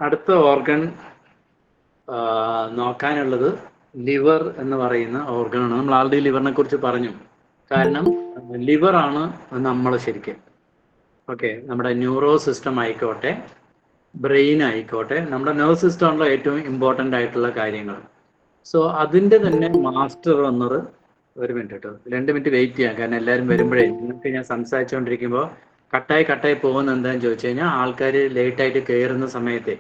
അടുത്ത organ നോക്കാനുള്ളത് liver എന്ന് പറയുന്ന ഓർഗനാണ്. നമ്മൾ ആൾറെഡി ലിവറിനെ കുറിച്ച് പറഞ്ഞു. കാരണം ലിവറാണ് നമ്മൾ ശരിക്കും നമ്മുടെ ന്യൂറോ സിസ്റ്റം ആയിക്കോട്ടെ, ബ്രെയിൻ ആയിക്കോട്ടെ, നമ്മുടെ നെർവ് സിസ്റ്റം ആണല്ലോ ഏറ്റവും ഇമ്പോർട്ടൻ്റ് ആയിട്ടുള്ള കാര്യങ്ങൾ. സോ അതിൻ്റെ തന്നെ മാസ്റ്റർ വന്നത്, ഒരു മിനിറ്റ് കേട്ടോ, 2 മിനിറ്റ് വെയിറ്റ് ചെയ്യാം. കാരണം എല്ലാവരും വരുമ്പോഴേ നിങ്ങൾക്ക് ഞാൻ സംസാരിച്ചുകൊണ്ടിരിക്കുമ്പോൾ കട്ടായി പോകുന്ന എന്താണെന്ന് ചോദിച്ചു കഴിഞ്ഞാൽ, ആൾക്കാർ ലേറ്റായിട്ട് കയറുന്ന സമയത്തെ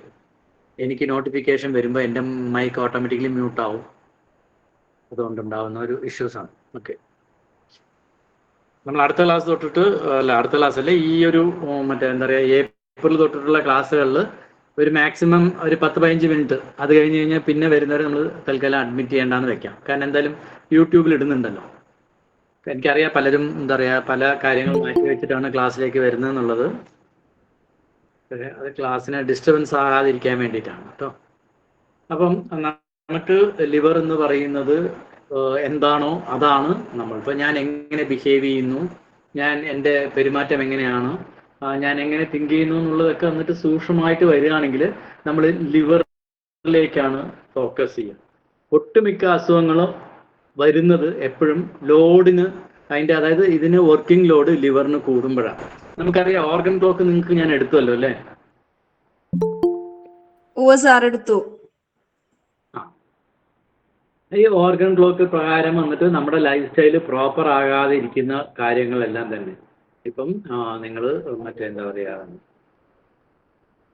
എനിക്ക് നോട്ടിഫിക്കേഷൻ വരുമ്പോൾ എൻ്റെ മൈക്ക് ഓട്ടോമാറ്റിക്കലി മ്യൂട്ട് ആവും. അതുകൊണ്ടുണ്ടാവുന്ന ഒരു ഇഷ്യൂസാണ്. ഓക്കെ, നമ്മൾ അടുത്ത ക്ലാസ് തൊട്ടിട്ട് അടുത്ത ക്ലാസ് അല്ലേ, ഈ ഒരു എന്താ പറയുക, ഏപ്രിൽ തൊട്ടിട്ടുള്ള ക്ലാസ്സുകളിൽ ഒരു മാക്സിമം ഒരു 10-15 മിനിറ്റ്, അത് കഴിഞ്ഞ് കഴിഞ്ഞാൽ പിന്നെ വരുന്നവരെ നമ്മൾ തൽക്കാലം അഡ്മിറ്റ് ചെയ്യേണ്ടെന്ന് വെക്കാം. കാരണം എന്തായാലും യൂട്യൂബിൽ ഇടുന്നുണ്ടല്ലോ. എനിക്കറിയാം പലരും എന്താ പറയുക, പല കാര്യങ്ങൾ മാറ്റി വെച്ചിട്ടാണ് ക്ലാസ്സിലേക്ക് വരുന്നത് എന്നുള്ളത്. അത് ക്ലാസ്സിന് ഡിസ്റ്റർബൻസ് ആകാതിരിക്കാൻ വേണ്ടിയിട്ടാണ് കേട്ടോ. അപ്പം നമുക്ക് ലിവർ എന്ന് പറയുന്നത് എന്താണോ അതാണ് നമ്മൾ. ഇപ്പം ഞാൻ എങ്ങനെ ബിഹേവ് ചെയ്യുന്നു, ഞാൻ എൻ്റെ പെരുമാറ്റം എങ്ങനെയാണ്, ഞാൻ എങ്ങനെ തിങ്ക് ചെയ്യുന്നു എന്നുള്ളതൊക്കെ വന്നിട്ട് സൂക്ഷ്മമായിട്ട് വരികയാണെങ്കിൽ നമ്മൾ ലിവറിലേക്കാണ് ഫോക്കസ് ചെയ്യുക. ഒട്ടുമിക്ക അസുഖങ്ങളും വരുന്നത് എപ്പോഴും ലോഡിന്, അതിൻ്റെ അതായത് ഇതിന് വർക്കിംഗ് ലോഡ് ലിവറിന് കൂടുമ്പോഴാണ്. നമുക്കറിയാം ഓർഗൻ ക്ലോക്ക് നിങ്ങൾക്ക് ഞാൻ എടുത്തുവല്ലോ അല്ലേ? എടുത്തു. ഈ ഓർഗൻ ക്ലോക്ക് പ്രകാരം വന്നിട്ട് നമ്മുടെ ലൈഫ് സ്റ്റൈല് പ്രോപ്പർ ആകാതെ ഇരിക്കുന്ന കാര്യങ്ങളെല്ലാം തന്നെ, ഇപ്പം നിങ്ങൾ എന്താ പറയുക,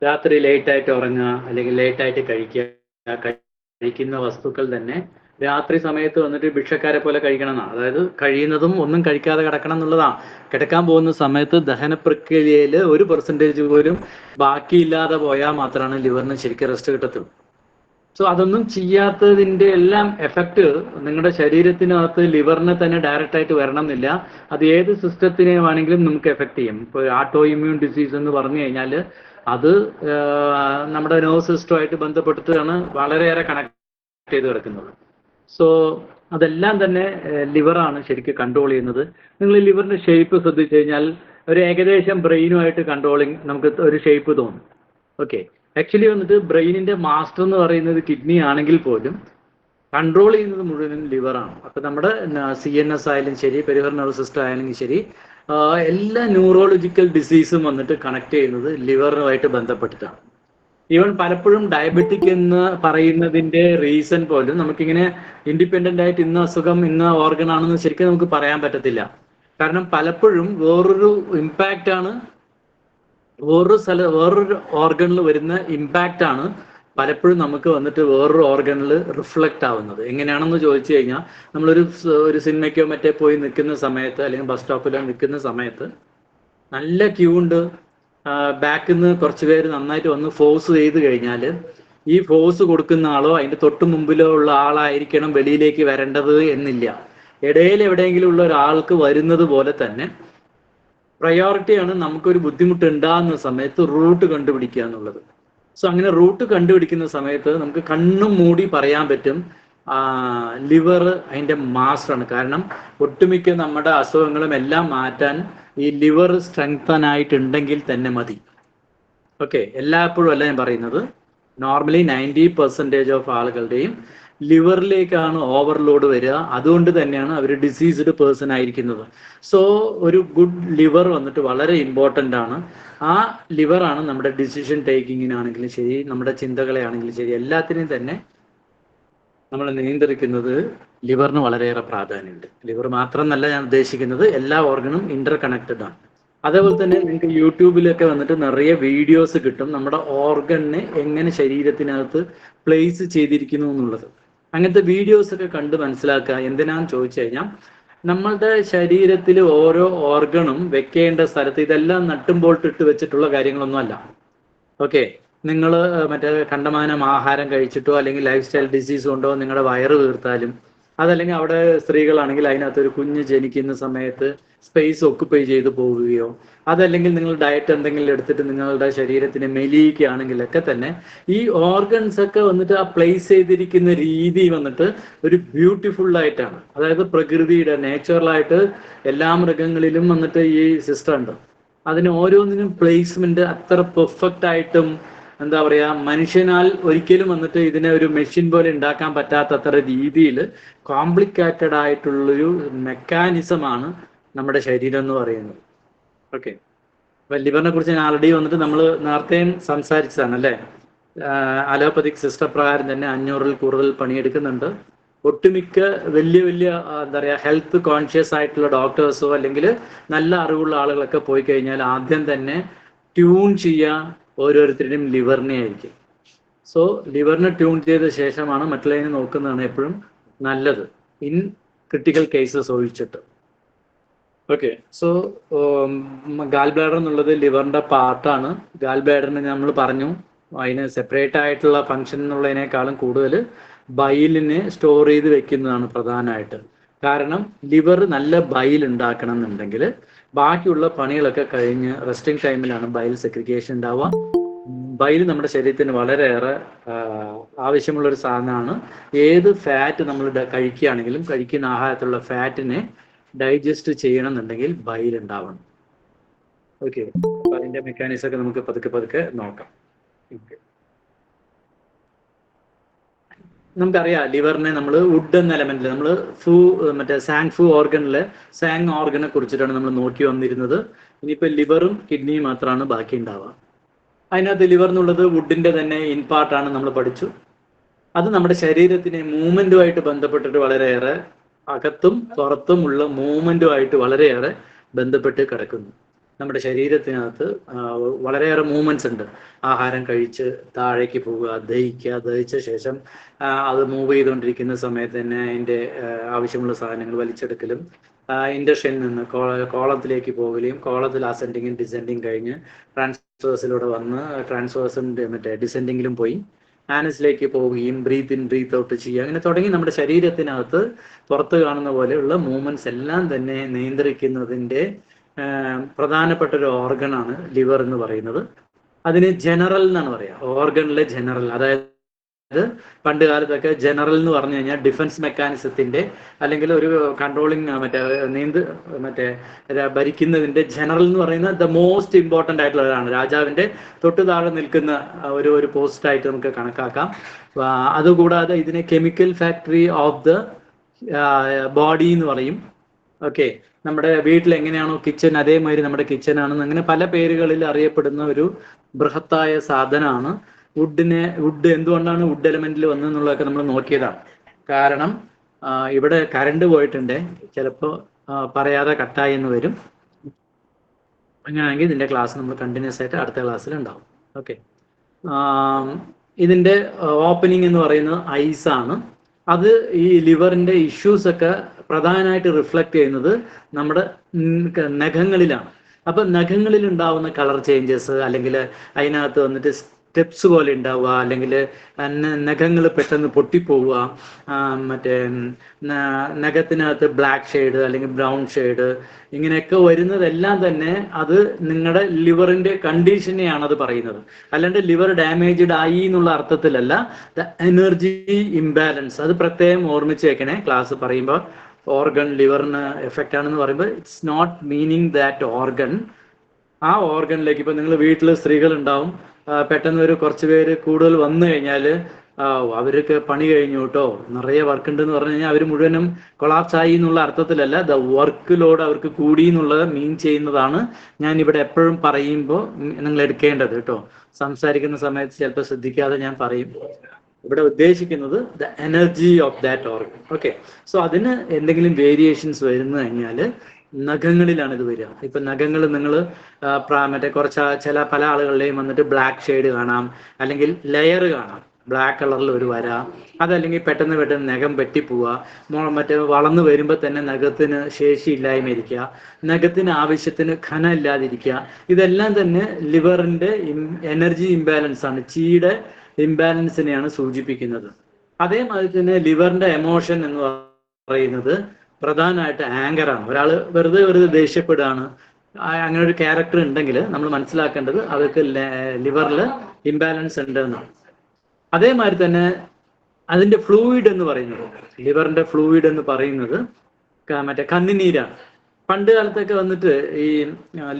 രാത്രി ലേറ്റായിട്ട് ഉറങ്ങുക, അല്ലെങ്കിൽ ലേറ്റായിട്ട് കഴിക്കുന്ന വസ്തുക്കൾ തന്നെ രാത്രി സമയത്ത് വന്നിട്ട് ഭിക്ഷക്കാരെ പോലെ കഴിക്കണം എന്നാണ്. അതായത് കഴിയുന്നതും ഒന്നും കഴിക്കാതെ കിടക്കണം എന്നുള്ളതാണ്. കിടക്കാൻ പോകുന്ന സമയത്ത് ദഹന പ്രക്രിയയിൽ 1% പോലും ബാക്കിയില്ലാതെ പോയാൽ മാത്രമാണ് ലിവറിന് ശരിക്കും റെസ്റ്റ് കിട്ടത്തുള്ളൂ. സോ അതൊന്നും ചെയ്യാത്തതിൻ്റെ എല്ലാം എഫക്റ്റ് നിങ്ങളുടെ ശരീരത്തിനകത്ത് ലിവറിനെ തന്നെ ഡയറക്റ്റ് ആയിട്ട് വരണം എന്നില്ല. അത് ഏത് സിസ്റ്റത്തിനെ വേണമെങ്കിലും നമുക്ക് എഫക്റ്റ് ചെയ്യും. ഇപ്പോൾ ആട്ടോ ഇമ്മ്യൂൺ ഡിസീസ് എന്ന് പറഞ്ഞു കഴിഞ്ഞാൽ അത് നമ്മുടെ നെർവ് സിസ്റ്റമായിട്ട് ബന്ധപ്പെട്ടിട്ടാണ് വളരെയേറെ കണക്ട് ചെയ്ത് കിടക്കുന്നത്. സോ അതെല്ലാം തന്നെ ലിവറാണ് ശരിക്കും കൺട്രോൾ ചെയ്യുന്നത്. നിങ്ങൾ ലിവറിൻ്റെ ഷേപ്പ് ശ്രദ്ധിച്ചു കഴിഞ്ഞാൽ ഒരു ഏകദേശം ബ്രെയിനുമായിട്ട് കൺട്രോളിങ് നമുക്ക് ഒരു ഷേപ്പ് തോന്നും. ഓക്കെ, ആക്ച്വലി വന്നിട്ട് ബ്രെയിനിൻ്റെ മാസ്റ്റർ എന്ന് പറയുന്നത് കിഡ്നി ആണെങ്കിൽ പോലും കൺട്രോൾ ചെയ്യുന്നത് മുഴുവനും ലിവറാണ്. അപ്പം നമ്മുടെ CNS ആയാലും ശരി, പെരിഫറൽ നെർവ് സിസ്റ്റം ആയാലും ശരി, എല്ലാ ന്യൂറോളജിക്കൽ ഡിസീസും വന്നിട്ട് കണക്ട് ചെയ്യുന്നത് ലിവറുമായിട്ട് ബന്ധപ്പെട്ടിട്ടാണ്. ഈവൻ പലപ്പോഴും ഡയബറ്റിക് എന്ന് പറയുന്നതിൻ്റെ റീസൺ പോലും നമുക്കിങ്ങനെ ഇൻഡിപെൻഡൻ്റ് ആയിട്ട് ഇന്ന അസുഖം ഇന്ന ഓർഗൻ ആണെന്ന് ശരിക്കും നമുക്ക് പറയാൻ പറ്റത്തില്ല. കാരണം പലപ്പോഴും വേറൊരു ഇമ്പാക്റ്റാണ്, വേറൊരു ഓർഗണിൽ വരുന്ന ഇമ്പാക്റ്റാണ് പലപ്പോഴും നമുക്ക് വന്നിട്ട് വേറൊരു ഓർഗണിൽ റിഫ്ലക്റ്റ് ആവുന്നത്. എങ്ങനെയാണെന്ന് ചോദിച്ചു കഴിഞ്ഞാൽ, നമ്മളൊരു സിനിമയ്ക്കോ മറ്റേ പോയി നിൽക്കുന്ന സമയത്ത്, അല്ലെങ്കിൽ ബസ് സ്റ്റോപ്പിലോ നിൽക്കുന്ന സമയത്ത് നല്ല ക്യൂ ഉണ്ട്, ബാക്കിൽ നിന്ന് കുറച്ച് പേര് നന്നായിട്ട് വന്ന് ഫോഴ്സ് ചെയ്ത് കഴിഞ്ഞാൽ ഈ ഫോഴ്സ് കൊടുക്കുന്ന ആളോ അതിൻ്റെ തൊട്ട് മുമ്പിലോ ഉള്ള ആളായിരിക്കണം വെളിയിലേക്ക് വരേണ്ടത് എന്നില്ല. ഇടയിൽ എവിടെയെങ്കിലും ഉള്ള ഒരാൾക്ക് വരുന്നത് പോലെ തന്നെ പ്രയോറിറ്റിയാണ് നമുക്കൊരു ബുദ്ധിമുട്ട് ഉണ്ടാകുന്ന സമയത്ത് റൂട്ട് കണ്ടുപിടിക്കുക എന്നുള്ളത്. സോ അങ്ങനെ റൂട്ട് കണ്ടുപിടിക്കുന്ന സമയത്ത് നമുക്ക് കണ്ണും മൂടി പറയാൻ പറ്റും ലിവർ അതിൻ്റെ മാസ്റ്ററാണ്. കാരണം ഒട്ടുമിക്ക നമ്മുടെ അസുഖങ്ങളും എല്ലാം മാറ്റാൻ ഈ ലിവർ സ്ട്രെങ്തൻ ആയിട്ടുണ്ടെങ്കിൽ തന്നെ മതി. ഓക്കെ, എല്ലായ്പ്പോഴും അല്ല ഞാൻ പറയുന്നത്, നോർമലി 90% ഓഫ് ആളുകളുടെയും ലിവറിലേക്കാണ് ഓവർലോഡ് വരിക. അതുകൊണ്ട് തന്നെയാണ് അവർ ഡിസീസ്ഡ് പേഴ്സൺ ആയിരിക്കുന്നത്. സോ ഒരു ഗുഡ് ലിവർ വന്നിട്ട് വളരെ ഇമ്പോർട്ടൻ്റ് ആണ്. ആ ലിവറാണ് നമ്മുടെ ഡിസിഷൻ ടേക്കിങ്ങിനാണെങ്കിലും ശരി, നമ്മുടെ ചിന്തകളെ ആണെങ്കിലും ശരി, എല്ലാത്തിനെയും തന്നെ നമ്മൾ നിയന്ത്രിക്കുന്നത് ലിവറിന് വളരെയേറെ പ്രാധാന്യമുണ്ട്. ലിവർ മാത്രമെന്നല്ല ഞാൻ ഉദ്ദേശിക്കുന്നത്, എല്ലാ ഓർഗനും ഇന്റർ കണക്റ്റഡ് ആണ്. അതേപോലെ തന്നെ നിങ്ങൾക്ക് യൂട്യൂബിലൊക്കെ വന്നിട്ട് നിറയെ വീഡിയോസ് കിട്ടും നമ്മുടെ ഓർഗനെ എങ്ങനെ ശരീരത്തിനകത്ത് പ്ലേസ് ചെയ്തിരിക്കുന്നു എന്നുള്ളത്. അങ്ങനത്തെ വീഡിയോസ് ഒക്കെ കണ്ട് മനസ്സിലാക്കുക. എന്തിനാന്ന് ചോദിച്ചു കഴിഞ്ഞാൽ, നമ്മളുടെ ശരീരത്തിൽ ഓരോ ഓർഗണും വെക്കേണ്ട സ്ഥലത്ത് ഇതെല്ലാം നട്ടും ബോൾട്ട് വെച്ചിട്ടുള്ള കാര്യങ്ങളൊന്നും അല്ല. ഓക്കെ, നിങ്ങൾ മറ്റേ കണ്ടമാനം ആഹാരം കഴിച്ചിട്ടോ അല്ലെങ്കിൽ ലൈഫ് സ്റ്റൈൽ ഡിസീസ് കൊണ്ടോ നിങ്ങളുടെ വയറ് വീർത്താലും അതല്ലെങ്കിൽ അവിടെ സ്ത്രീകളാണെങ്കിൽ അതിനകത്ത് ഒരു കുഞ്ഞ് ജനിക്കുന്ന സമയത്ത് സ്പേസ് ഒക്കുപ്പൈ ചെയ്ത് പോവുകയോ, അതല്ലെങ്കിൽ നിങ്ങൾ ഡയറ്റ് എന്തെങ്കിലും എടുത്തിട്ട് നിങ്ങളുടെ ശരീരത്തിന് മെലിയിക്കുകയാണെങ്കിലൊക്കെ തന്നെ ഈ ഓർഗൻസ് ഒക്കെ വന്നിട്ട് ആ പ്ലേസ് ചെയ്തിരിക്കുന്ന രീതി വന്നിട്ട് ഒരു ബ്യൂട്ടിഫുൾ ആയിട്ടാണ്. അതായത് പ്രകൃതിയുടെ നേച്ചുറലായിട്ട് എല്ലാ മൃഗങ്ങളിലും വന്നിട്ട് ഈ സിസ്റ്റം ഉണ്ട്. അതിന് ഓരോന്നിനും പ്ലേസ്മെന്റ് അത്ര പെർഫെക്റ്റ് ആയിട്ടും എന്താ പറയാ, മനുഷ്യനാൽ ഒരിക്കലും വന്നിട്ട് ഇതിനെ ഒരു മെഷീൻ പോലെ ഉണ്ടാക്കാൻ പറ്റാത്തത്ര രീതിയിൽ കോംപ്ലിക്കേറ്റഡ് ആയിട്ടുള്ളൊരു മെക്കാനിസമാണ് നമ്മുടെ ശരീരം എന്ന് പറയുന്നത്. ഓക്കെ, അപ്പൊ ലിവറിനെ കുറിച്ച് ഞാൻ ആൾറെഡി വന്നിട്ട് നമ്മൾ നേരത്തെയും സംസാരിച്ചതാണ് അല്ലേ. അലോപ്പതിക് സിസ്റ്റം പ്രകാരം തന്നെ 500-ൽ കൂടുതൽ പണിയെടുക്കുന്നുണ്ട്. ഒട്ടുമിക്ക വലിയ വലിയ എന്താ പറയുക ഹെൽത്ത് കോൺഷ്യസ് ആയിട്ടുള്ള ഡോക്ടേഴ്സോ അല്ലെങ്കിൽ നല്ല അറിവുള്ള ആളുകളൊക്കെ പോയി കഴിഞ്ഞാൽ ആദ്യം തന്നെ ട്യൂൺ ചെയ്യാൻ ഓരോരുത്തരുടെയും ലിവറിനെ ആയിരിക്കും. സോ ലിവറിനെ ട്യൂൺ ചെയ്ത ശേഷമാണ് മറ്റുള്ളതിനെ നോക്കുന്നതാണ് എപ്പോഴും നല്ലത്, ഇൻ ക്രിട്ടിക്കൽ കേസസ് ഒഴിച്ചിട്ട്. ഓക്കെ, സോ ഗാൽ ബ്ലാഡർ എന്നുള്ളത് ലിവറിന്റെ പാർട്ടാണ്. ഗാൽ ബ്ലാഡറിന് നമ്മൾ പറഞ്ഞു അതിന് സെപ്പറേറ്റ് ആയിട്ടുള്ള ഫങ്ഷൻ എന്നുള്ളതിനേക്കാളും കൂടുതൽ ബൈലിനെ സ്റ്റോർ ചെയ്ത് വെക്കുന്നതാണ് പ്രധാനമായിട്ട്. കാരണം ലിവർ നല്ല ബൈൽ ഉണ്ടാക്കണം എന്നുണ്ടെങ്കിൽ ബാക്കിയുള്ള പണികളൊക്കെ കഴിഞ്ഞ് റെസ്റ്റിംഗ് ടൈമിലാണ് ബൈൽ സെഗ്രിഗേഷൻ ഉണ്ടാവുക. ബൈൽ നമ്മുടെ ശരീരത്തിന് വളരെയേറെ ആവശ്യമുള്ള ഒരു സാധനമാണ്. ഏത് ഫാറ്റ് നമ്മൾ കഴിക്കുകയാണെങ്കിലും കഴിക്കുന്ന ആഹാരത്തിലുള്ള ഫാറ്റിനെ ഡൈജസ്റ്റ് ചെയ്യണം എന്നുണ്ടെങ്കിൽ ബൈൽ ഉണ്ടാവണം. ഓക്കെ, അപ്പൊ അതിന്റെ മെക്കാനിസം ഒക്കെ നമുക്ക് പതുക്കെ പതുക്കെ നോക്കാം. നമുക്കറിയാം ലിവറിനെ നമ്മൾ വുഡ് എന്ന എലമെന്റിൽ നമ്മൾ മറ്റേ സാങ് ഓർഗനെ കുറിച്ചിട്ടാണ് നമ്മൾ നോക്കി വന്നിരുന്നത്. ഇനിയിപ്പോ ലിവറും കിഡ്നിയും മാത്രമാണ് ബാക്കി ഉണ്ടാവുക. അതിനകത്ത് ലിവർ എന്നുള്ളത് വുഡിന്റെ തന്നെ ഇൻപാർട്ടാണ് നമ്മൾ പഠിച്ചു. അത് നമ്മുടെ ശരീരത്തിനെ മൂവ്മെന്റുമായിട്ട് ബന്ധപ്പെട്ടിട്ട് വളരെയേറെ അകത്തും പുറത്തുമുള്ള മൂവ്മെന്റുമായിട്ട് വളരെയേറെ ബന്ധപ്പെട്ട് കിടക്കുന്നു. നമ്മുടെ ശരീരത്തിനകത്ത് വളരെയേറെ മൂവ്മെന്റ്സ് ഉണ്ട്. ആഹാരം കഴിച്ച് താഴേക്ക് പോവുക, ദഹിക്കുക, ദഹിച്ച ശേഷം അത് മൂവ് ചെയ്തുകൊണ്ടിരിക്കുന്ന സമയത്ത് തന്നെ അതിൻ്റെ ആവശ്യമുള്ള സാധനങ്ങൾ വലിച്ചെടുക്കലും, ഇൻഡക്ഷനിൽ നിന്ന് കോളത്തിലേക്ക് പോവുകയും, കോളത്തിൽ അസെൻഡിങ്ങും ഡിസെൻഡിങ് കഴിഞ്ഞ് ട്രാൻസ്വേഴ്സിലൂടെ വന്ന് മറ്റേ ഡിസെൻഡിങ്ങിലും പോയി ആനസിലേക്ക് പോവുകയും ബ്രീത്ത് ഇൻ ബ്രീത്ത് ഔട്ട് ചെയ്യുക, അങ്ങനെ തുടങ്ങി നമ്മുടെ ശരീരത്തിനകത്ത് പുറത്ത് കാണുന്ന പോലെയുള്ള മൂവ്മെന്റ്സ് എല്ലാം തന്നെ നിയന്ത്രിക്കുന്നതിൻ്റെ പ്രധാനപ്പെട്ട ഒരു ഓർഗനാണ് ലിവർ എന്ന് പറയുന്നത്. അതിന് ജനറൽ എന്നാണ് പറയുക, ഓർഗനിലെ ജനറൽ. അതായത് പണ്ട് കാലത്തൊക്കെ ജനറൽ എന്ന് പറഞ്ഞു കഴിഞ്ഞാൽ ഡിഫൻസ് മെക്കാനിസത്തിന്റെ അല്ലെങ്കിൽ ഒരു കൺട്രോളിങ് മറ്റേ ഭരിക്കുന്നതിന്റെ ജനറൽ എന്ന് പറയുന്നത് ദ മോസ്റ്റ് ഇമ്പോർട്ടൻ്റ് ആയിട്ടുള്ളതാണ്. രാജാവിന്റെ തൊട്ട് താഴെ നിൽക്കുന്ന ഒരു പോസ്റ്റായിട്ട് നമുക്ക് കണക്കാക്കാം. അതുകൂടാതെ ഇതിനെ chemical factory of the body എന്ന് പറയും. ഓക്കെ, നമ്മുടെ വീട്ടിൽ എങ്ങനെയാണോ കിച്ചൺ അതേമാതിരി നമ്മുടെ കിച്ചൺ ആണെന്ന് അങ്ങനെ പല പേരുകളിൽ അറിയപ്പെടുന്ന ഒരു ബൃഹത്തായ സാധനമാണ്. വുഡ് എന്തുകൊണ്ടാണ് വുഡ് എലമെന്റിൽ വന്നതെന്നുള്ളതൊക്കെ നമ്മൾ നോക്കിയതാണ്. കാരണം ഇവിടെ കറണ്ട് പോയിട്ടുണ്ട്, ചിലപ്പോൾ പറയാതെ കട്ടായി എന്ന് വരും. അങ്ങനെയാണെങ്കിൽ ഇതിന്റെ ക്ലാസ് നമ്മൾ കണ്ടിന്യൂസ് ആയിട്ട് അടുത്ത ക്ലാസ്സിൽ ഉണ്ടാവും. ഓക്കെ, ഇതിന്റെ ഓപ്പണിംഗ് എന്ന് പറയുന്നത് ഐസ് ആണ്. അത് ഈ ലിവറിന്റെ ഇഷ്യൂസ് ഒക്കെ പ്രധാനമായിട്ട് റിഫ്ലക്ട് ചെയ്യുന്നത് നമ്മുടെ നഖങ്ങളിലാണ്. അപ്പൊ നഖങ്ങളിൽ ഉണ്ടാവുന്ന കളർ ചേഞ്ചസ് അല്ലെങ്കിൽ അതിനകത്ത് വന്നിട്ട് സ്റ്റെപ്സ് പോലെ ഉണ്ടാവുക, അല്ലെങ്കിൽ നഖങ്ങൾ പെട്ടെന്ന് പൊട്ടിപ്പോവുക, മറ്റേ നഖത്തിനകത്ത് ബ്ലാക്ക് ഷെയ്ഡ് അല്ലെങ്കിൽ ബ്രൗൺ ഷെയ്ഡ് ഇങ്ങനെയൊക്കെ വരുന്നതെല്ലാം തന്നെ അത് നിങ്ങളുടെ ലിവറിന്റെ കണ്ടീഷനെയാണ് അത് പറയുന്നത്. അല്ലാണ്ട് ലിവർ ഡാമേജ്ഡ് ആയി എന്നുള്ള അർത്ഥത്തിലല്ല. ദ എനർജി ഇംബാലൻസ് അത് പ്രത്യേകം ഓർമ്മിച്ച് വെക്കണേ. ക്ലാസ് പറയുമ്പോൾ ഓർഗൻ ലിവറിന് എഫക്റ്റ് ആണെന്ന് പറയുമ്പോൾ it's not meaning that organ. ആ ഓർഗനിലേക്ക് ഇപ്പൊ നിങ്ങൾ വീട്ടിൽ സ്ത്രീകൾ ഉണ്ടാവും, പെട്ടെന്ന് ഒരു കുറച്ച് പേര് കൂടുതൽ വന്നു കഴിഞ്ഞാൽ അവർക്ക് പണി കഴിഞ്ഞു കേട്ടോ, നിറയെ വർക്ക് ഉണ്ട് എന്ന് പറഞ്ഞു കഴിഞ്ഞാൽ അവർ മുഴുവനും കൊളാപ്സ് ആയി എന്നുള്ള അർത്ഥത്തിലല്ല, ദ വർക്ക് ലോഡ് അവർക്ക് കൂടി എന്നുള്ളത് മീൻ ചെയ്യുന്നതാണ് ഞാൻ ഇവിടെ എപ്പോഴും പറയുമ്പോൾ നിങ്ങൾ എടുക്കേണ്ടത് കേട്ടോ. സംസാരിക്കുന്ന സമയത്ത് ചിലപ്പോൾ ശ്രദ്ധിക്കാതെ ഞാൻ പറയും. ഇവിടെ ഉദ്ദേശിക്കുന്നത് the energy of that organ. Okay, so അതിന് എന്തെങ്കിലും വേരിയേഷൻസ് വരുന്നു കഴിഞ്ഞാൽ നഖങ്ങളിലാണ് ഇത് വരിക. ഇപ്പൊ നഖങ്ങൾ നിങ്ങൾ മറ്റേ പല ആളുകളുടെയും വന്നിട്ട് ബ്ലാക്ക് ഷെയ്ഡ് കാണാം, അല്ലെങ്കിൽ ലെയർ കാണാം, ബ്ലാക്ക് കളറിൽ ഒരു വര, അതല്ലെങ്കിൽ പെട്ടെന്ന് നഖം വെട്ടിപ്പോവുക, മറ്റേ വളർന്നു വരുമ്പോൾ തന്നെ നഖത്തിന് ശേഷിയില്ലായ്മ ഇരിക്കുക, നഖത്തിന് ആവശ്യത്തിന് ഘനം ഇല്ലാതിരിക്കുക, ഇതെല്ലാം തന്നെ ലിവറിന്റെ എനർജി ഇംബാലൻസ് ആണ്, ചീയുടെ ഇംബാലൻസിനെയാണ് സൂചിപ്പിക്കുന്നത്. അതേമാതിരി തന്നെ ലിവറിന്റെ എമോഷൻ എന്ന് പറയുന്നത് പ്രധാനമായിട്ട് ആങ്കറാണ്. ഒരാൾ വെറുതെ ദേഷ്യപ്പെടുകയാണ്, അങ്ങനെ ഒരു ക്യാരക്ടർ ഉണ്ടെങ്കിൽ നമ്മൾ മനസ്സിലാക്കേണ്ടത് അവർക്ക് ലിവറിൽ ഇംബാലൻസ് ഉണ്ട് എന്നാണ്. അതേമാതിരി തന്നെ അതിന്റെ ഫ്ലൂയിഡ് എന്ന് പറയുന്നത്, ലിവറിന്റെ ഫ്ലൂയിഡ് എന്ന് പറയുന്നത് മറ്റേ കന്നിനീരാണ്. പണ്ട് കാലത്തൊക്കെ വന്നിട്ട് ഈ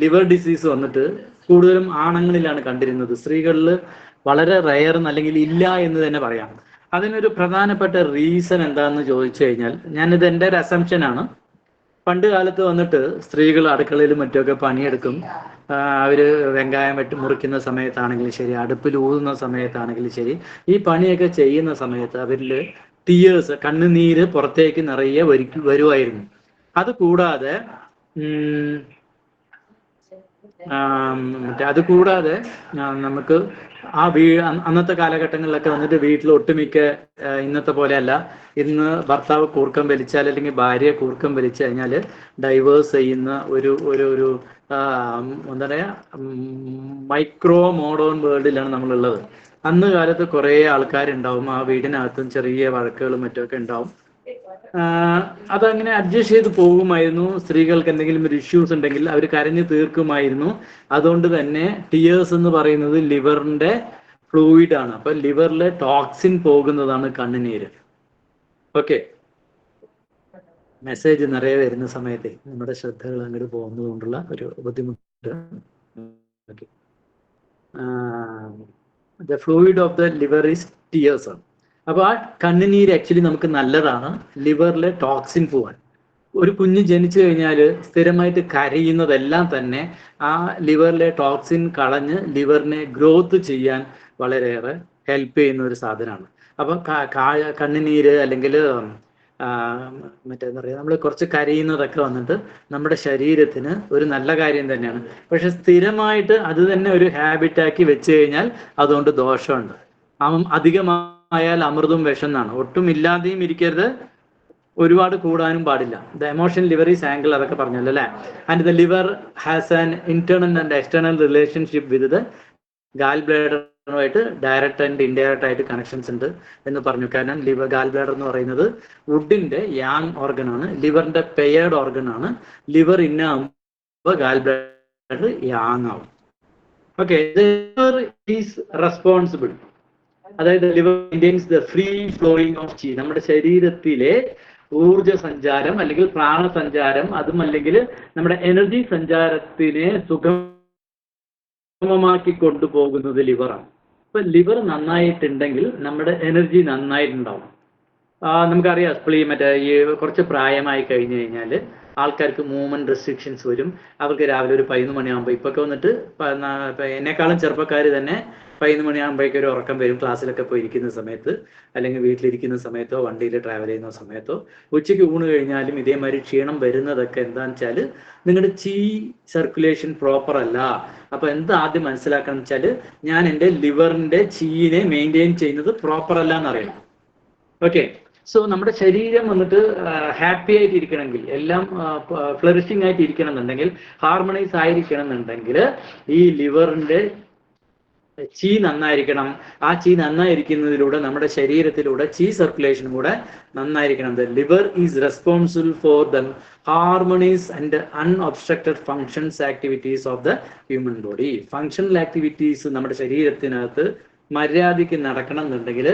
ലിവർ ഡിസീസ് വന്നിട്ട് കൂടുതലും ആണുങ്ങളിലാണ് കണ്ടിരുന്നത്, സ്ത്രീകളിൽ വളരെ റയർ അല്ലെങ്കിൽ ഇല്ല എന്ന് തന്നെ പറയാം. അതിനൊരു പ്രധാനപ്പെട്ട റീസൺ എന്താണെന്ന് ചോദിച്ചു കഴിഞ്ഞാൽ, ഞാനിത് എൻ്റെ ഒരു അസംഷനാണ്. പണ്ട് കാലത്ത് വന്നിട്ട് സ്ത്രീകൾ അടുക്കളയിലും മറ്റുമൊക്കെ പണിയെടുക്കും. അവര് വെങ്കായം മുറിക്കുന്ന സമയത്താണെങ്കിലും ശരി, അടുപ്പിൽ ഊതുന്ന സമയത്താണെങ്കിലും ശരി, ഈ പണിയൊക്കെ ചെയ്യുന്ന സമയത്ത് അവരിൽ ടീയേഴ്സ്, കണ്ണുനീര് പുറത്തേക്ക് നിറയെ വരുമായിരുന്നു. അത് കൂടാതെ നമുക്ക് അന്നത്തെ കാലഘട്ടങ്ങളിലൊക്കെ വന്നിട്ട് വീട്ടിൽ ഒട്ടുമിക്ക, ഇന്നത്തെ പോലെയല്ല, ഇന്ന് ഭർത്താവ് കൂർക്കം വലിച്ചാൽ അല്ലെങ്കിൽ ഭാര്യ കൂർക്കം വലിച്ചു കഴിഞ്ഞാൽ ഡൈവേഴ്സ് ചെയ്യുന്ന ഒരു എന്താ പറയാ, മൈക്രോ മോഡേൺ വേൾഡിലാണ് നമ്മളുള്ളത്. അന്ന് കാലത്ത് കുറേ ആൾക്കാരുണ്ടാവും, ആ വീടിനകത്തും ചെറിയ വഴക്കുകളും മറ്റുമൊക്കെ ഉണ്ടാവും. അതങ്ങനെ അഡ്ജസ്റ്റ് ചെയ്ത് പോകുമായിരുന്നു. സ്ത്രീകൾക്ക് എന്തെങ്കിലും ഒരു ഇഷ്യൂസ് ഉണ്ടെങ്കിൽ അവർ കരഞ്ഞു തീർക്കുമായിരുന്നു. അതുകൊണ്ട് തന്നെ ടിയേഴ്സ് എന്ന് പറയുന്നത് ലിവറിന്റെ ഫ്ലൂയിഡ് ആണ്. അപ്പൊ ലിവറിലെ ടോക്സിൻ പോകുന്നതാണ് കണ്ണുനീര്. ഓക്കെ, മെസ്സേജ് നിറയെ വരുന്ന സമയത്തെ നമ്മുടെ ശ്രദ്ധകൾ അങ്ങോട്ട് പോകുന്നത് കൊണ്ടുള്ള ഒരു ബുദ്ധിമുട്ട്. The fluid of the liver is tears ആണ്. അപ്പൊ ആ കണ്ണുനീര് ആക്ച്വലി നമുക്ക് നല്ലതാണ് ലിവറിലെ ടോക്സിൻ പോവാൻ. ഒരു കുഞ്ഞ് ജനിച്ചു കഴിഞ്ഞാൽ സ്ഥിരമായിട്ട് കരയുന്നതെല്ലാം തന്നെ ആ ലിവറിലെ ടോക്സിൻ കളഞ്ഞ് ലിവറിനെ ഗ്രോത്ത് ചെയ്യാൻ വളരെയേറെ ഹെൽപ്പ് ചെയ്യുന്ന ഒരു സാധനമാണ്. അപ്പം കണ്ണുനീര് അല്ലെങ്കിൽ മറ്റേന്താ പറയുക, നമ്മൾ കുറച്ച് കരയുന്നതൊക്കെ വന്നിട്ട് നമ്മുടെ ശരീരത്തിന് ഒരു നല്ല കാര്യം തന്നെയാണ്. പക്ഷെ സ്ഥിരമായിട്ട് അത് തന്നെ ഒരു ഹാബിറ്റാക്കി വെച്ച് കഴിഞ്ഞാൽ അതുകൊണ്ട് ദോഷമുണ്ട്. അധികമായാൽ അമൃതും വിഷം എന്നാണ്. ഒട്ടും ഇല്ലാതെയും ഇരിക്കരുത്, ഒരുപാട് കൂടാനും പാടില്ല. The emotion liver is angle, അതൊക്കെ പറഞ്ഞല്ലോ അല്ലേ. And the liver has an internal and external relationship with the gall ബ്ലാഡറുമായിട്ട് ഡയറക്റ്റ് ആൻഡ് ഇൻഡയറക്റ്റ് ആയിട്ട് കണക്ഷൻസ് ഉണ്ട് എന്ന് പറഞ്ഞു. കാരണം ഗാൽ ബ്ലാഡർ എന്ന് പറയുന്നത് വുഡിന്റെ യാങ് ഓർഗൻ ആണ്, ലിവറിന്റെ പെയർഡ് ഓർഗൻ ആണ്. ലിവർ ഇന്നാകുമ്പോൾ ഗാൽ ബ്ലാഡർ യാങ് ആവും. ഓക്കെ, ലിവർ ഈസ് റെസ്പോൺസിബിൾ, അതായത് liver maintains the free flowing of ചി. നമ്മുടെ ശരീരത്തിലെ ഊർജ സഞ്ചാരം അല്ലെങ്കിൽ പ്രാണസഞ്ചാരം, അതും അല്ലെങ്കിൽ നമ്മുടെ എനർജി സഞ്ചാരത്തിനെ സുഗമമാക്കി കൊണ്ടുപോകുന്നത് ലിവറാണ്. ഇപ്പൊ ലിവർ നന്നായിട്ടുണ്ടെങ്കിൽ നമ്മുടെ എനർജി നന്നായിട്ടുണ്ടാവും. നമുക്കറിയാം, മറ്റേ ഈ കുറച്ച് പ്രായമായി കഴിഞ്ഞു കഴിഞ്ഞാൽ ആൾക്കാർക്ക് മൂവ്മെന്റ് റെസ്ട്രിക്ഷൻസ് വരും. അവർക്ക് രാവിലെ ഒരു 11 മണിയാകുമ്പോൾ, ഇപ്പൊക്കെ വന്നിട്ട് എന്നെക്കാളും ചെറുപ്പക്കാർ തന്നെ 11 മണിയാകുമ്പോഴേക്കും ഒരു ഉറക്കം വരും, ക്ലാസ്സിലൊക്കെ പോയിരിക്കുന്ന സമയത്ത്, അല്ലെങ്കിൽ വീട്ടിലിരിക്കുന്ന സമയത്തോ വണ്ടിയിൽ ട്രാവൽ ചെയ്യുന്ന സമയത്തോ. ഉച്ചയ്ക്ക് ഊണ് കഴിഞ്ഞാലും ഇതേമാതിരി ക്ഷീണം വരുന്നതൊക്കെ എന്താണെന്ന് വെച്ചാൽ നിങ്ങളുടെ ചീ സർക്കുലേഷൻ പ്രോപ്പർ അല്ല. അപ്പൊ എന്താ ആദ്യം മനസ്സിലാക്കണം വെച്ചാൽ, ഞാൻ എൻ്റെ ലിവറിന്റെ ചീനെ മെയിൻറ്റെയിൻ ചെയ്യുന്നത് പ്രോപ്പർ അല്ല എന്നറിയണം. ഓക്കെ, സോ നമ്മുടെ ശരീരം വന്നിട്ട് ഹാപ്പി ആയിട്ട് ഇരിക്കണമെങ്കിൽ, എല്ലാം ഫ്ലറിഷിംഗ് ആയിട്ട് ഇരിക്കണം എന്നുണ്ടെങ്കിൽ, ഹാർമണൈസ് ആയിരിക്കണം എന്നുണ്ടെങ്കിൽ ഈ ലിവറിന്റെ ചീ നന്നായിരിക്കണം. ആ ചീ നന്നായിരിക്കുന്നതിലൂടെ നമ്മുടെ ശരീരത്തിലൂടെ ചീ സർക്കുലേഷൻ കൂടെ നന്നായിരിക്കണം. The liver is responsible for the harmonies and unobstructed functions activities of the human body. Functional activities നമ്മുടെ ശരീരത്തിനകത്ത് മര്യാദയ്ക്ക് നടക്കണം എന്നുണ്ടെങ്കിൽ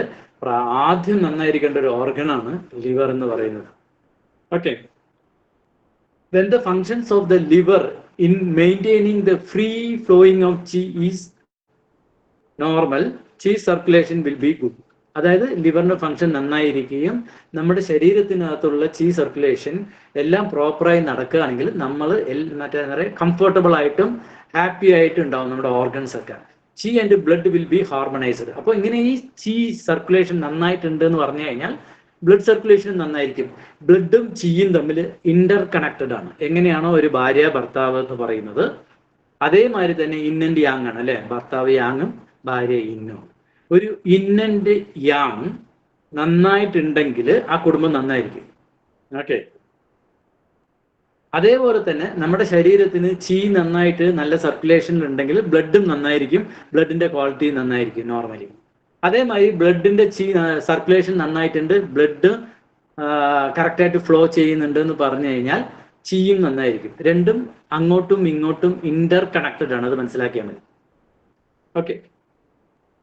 ആദ്യം നന്നായിരിക്കേണ്ട ഒരു ഓർഗനാണ് ലിവർ എന്ന് പറയുന്നത്. Okay, then the functions of the liver in maintaining the free flowing of chi is normal, chi circulation will be good. അതായത് ലിവറിന്റെ ഫംഗ്ഷൻ നന്നായിരിക്കുകയും നമ്മുടെ ശരീരത്തിനകത്തുള്ള ചീ സർക്കുലേഷൻ എല്ലാം പ്രോപ്പറായി നടക്കുകയാണെങ്കിൽ നമ്മൾ മറ്റേ കംഫർട്ടബിൾ ആയിട്ടും ഹാപ്പി ആയിട്ടും ഉണ്ടാവും നമ്മുടെ ഓർഗൻസ് ഒക്കെ. ചീ and blood will be harmonised. അപ്പോൾ ഇങ്ങനെ ഈ ചീ സർക്കുലേഷൻ നന്നായിട്ടുണ്ട് എന്ന് പറഞ്ഞു കഴിഞ്ഞാൽ ബ്ലഡ് സർക്കുലേഷൻ നന്നായിരിക്കും. ബ്ലഡും ചീയും തമ്മിൽ ഇന്റർ കണക്റ്റഡ് ആണ്. എങ്ങനെയാണോ ഒരു ഭാര്യ ഭർത്താവ് എന്ന് പറയുന്നത്, അതേമാതിരി തന്നെ ഇൻ ആൻഡ് യാങ് ആണ് അല്ലെ. ഭർത്താവ് യാങ്ങും ഭാര്യ ഇന്നും. ഒരു ഇൻ ആൻഡ് യാങ് നന്നായിട്ടുണ്ടെങ്കിൽ ആ കുടുംബം നന്നായിരിക്കും. ഓക്കെ, അതേപോലെ തന്നെ നമ്മുടെ ശരീരത്തിന് ചീ നന്നായിട്ട് നല്ല സർക്കുലേഷൻ ഉണ്ടെങ്കിൽ ബ്ലഡും നന്നായിരിക്കും, ബ്ലഡിന്റെ ക്വാളിറ്റി നന്നായിരിക്കും നോർമലി. അതേമാതിരി ബ്ലഡിന്റെ സർക്കുലേഷൻ നന്നായിട്ടുണ്ട്, ബ്ലഡ് കറക്റ്റായിട്ട് ഫ്ലോ ചെയ്യുന്നുണ്ട് എന്ന് പറഞ്ഞു കഴിഞ്ഞാൽ ചിയും നന്നായിരിക്കും. രണ്ടും അങ്ങോട്ടും ഇങ്ങോട്ടും ഇന്റർ കണക്റ്റഡ് ആണ്, അത് മനസ്സിലാക്കിയാൽ മതി. Okay.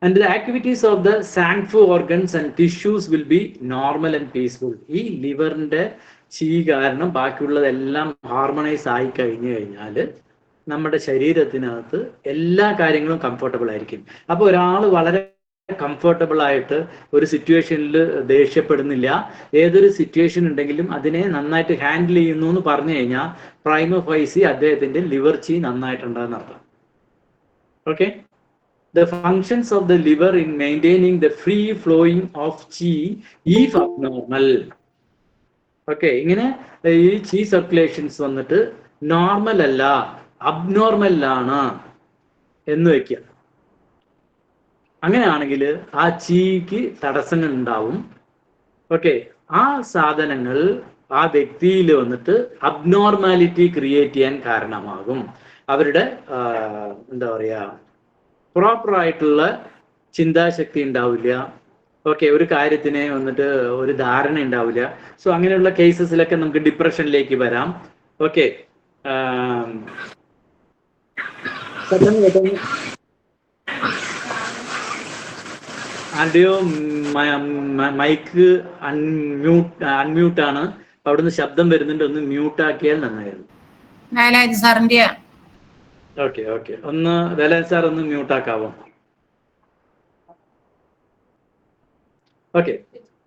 And the activities of the Sanfu organs and tissues will be normal and peaceful. ഈ ലിവറിന്റെ ചീ കാരണം ബാക്കിയുള്ളതെല്ലാം ഹാർമണൈസ് ആയി കഴിഞ്ഞു കഴിഞ്ഞാൽ നമ്മുടെ ശരീരത്തിനകത്ത് എല്ലാ കാര്യങ്ങളും കംഫർട്ടബിൾ ആയിരിക്കും. അപ്പോൾ ഒരാൾ വളരെ കംഫർട്ടബിൾ ആയിട്ട് ഒരു സിറ്റുവേഷനിൽ ദേഷ്യപ്പെടുന്നില്ല, ഏതൊരു സിറ്റുവേഷൻ ഉണ്ടെങ്കിലും അതിനെ നന്നായിട്ട് ഹാൻഡിൽ ചെയ്യുന്നു എന്ന് പറഞ്ഞു കഴിഞ്ഞാൽ പ്രൈമ ഫൈസി അദ്ദേഹത്തിന്റെ ലിവർ ചീ നന്നായിട്ടുണ്ടെന്ന് അർത്ഥം. Okay. The functions of the liver in maintaining the free flowing of chi is abnormal. Okay, ഇങ്ങനെ ഈ chi circulations വന്നിട്ട് നോർമൽ അല്ല, അബ്നോർമൽ ആണ് എന്ന് വെക്കുക. അങ്ങനെയാണെങ്കിൽ ആ ചീക്ക് തടസ്സങ്ങൾ ഉണ്ടാവും. ഓക്കെ, ആ സാധനങ്ങൾ ആ വ്യക്തിയിൽ വന്നിട്ട് അബ്നോർമാലിറ്റി ക്രിയേറ്റ് ചെയ്യാൻ കാരണമാകും. അവരുടെ എന്താ പറയാ, പ്രോപ്പർ ആയിട്ടുള്ള ചിന്താശക്തി ഉണ്ടാവില്ല. ഓക്കെ, ഒരു കാര്യത്തിനെ വന്നിട്ട് ഒരു ധാരണ ഉണ്ടാവില്ല. സോ അങ്ങനെയുള്ള കേസസിലൊക്കെ നമുക്ക് ഡിപ്രഷനിലേക്ക് വരാം. ഓക്കെ, ആരുടെയോ മൈക്ക് അൺമ്യൂട്ട് ആണ്, അവിടുന്ന് ശബ്ദം വരുന്നുണ്ട്, ഒന്ന് മ്യൂട്ട് ആക്കിയാൽ നന്നായിരുന്നു. ഓക്കെ ഓക്കെ, ഒന്ന് വേലാൻ സാർ ഒന്ന് മ്യൂട്ട് ആക്കാവോ? Okay.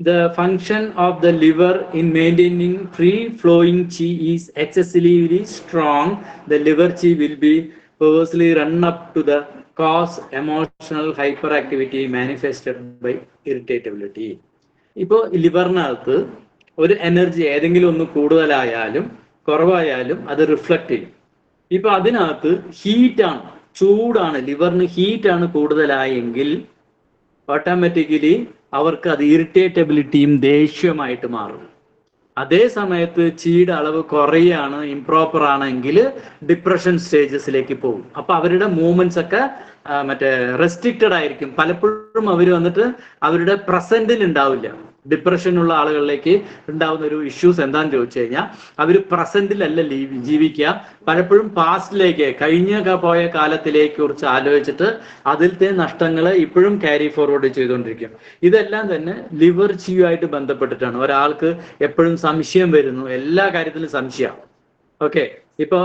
The function of the liver in maintaining free flowing chi is excessively strong. The liver chi will be perversely run up to the cause emotional hyperactivity manifested by irritability. ഇപ്പോൾ ലിവറിനകത്ത് ഒരു energy ഏതെങ്കിലും ഒന്ന് കൂടുതലായാലും കുറവായാലും അത് reflect ചെയ്യും. ഇപ്പൊ അതിനകത്ത് ഹീറ്റാണ്, ചൂടാണ്, ലിവറിന് ഹീറ്റാണ് കൂടുതലായെങ്കിൽ automatically അവർക്ക് അത് ഇറിറ്റേറ്റബിലിറ്റിയും ദേഷ്യമായിട്ട് മാറും. അതേ സമയത്ത് ചീയുടെ അളവ് കുറയാണ്, ഇംപ്രോപ്പർ ആണെങ്കിൽ ഡിപ്രഷൻ സ്റ്റേജസിലേക്ക് പോകും. അപ്പൊ അവരുടെ മൂവ്മെന്റ്സ് ഒക്കെ മറ്റേ റെസ്ട്രിക്റ്റഡ് ആയിരിക്കും. പലപ്പോഴും അവർ വന്നിട്ട് അവരുടെ പ്രസന്റിൽ ഉണ്ടാവില്ല. ഡിപ്രഷനുള്ള ആളുകളിലേക്ക് ഉണ്ടാവുന്ന ഒരു ഇഷ്യൂസ് എന്താണെന്ന് ചോദിച്ചു കഴിഞ്ഞാൽ അവർ പ്രസന്റിലല്ല ജീവിക്കുക, പലപ്പോഴും പാസ്റ്റിലേക്ക്, കഴിഞ്ഞ പോയ കാലത്തിലേക്ക് കുറിച്ച് ആലോചിച്ചിട്ട് അതിലത്തെ നഷ്ടങ്ങൾ ഇപ്പോഴും ക്യാരി ഫോർവേഡ് ചെയ്തുകൊണ്ടിരിക്കും. ഇതെല്ലാം തന്നെ ലിവർ ചിയുമായിട്ട് ബന്ധപ്പെട്ടിട്ടാണ്. ഒരാൾക്ക് എപ്പോഴും സംശയം വരുന്നു, എല്ലാ കാര്യത്തിലും സംശയം. ഓക്കെ, ഇപ്പൊ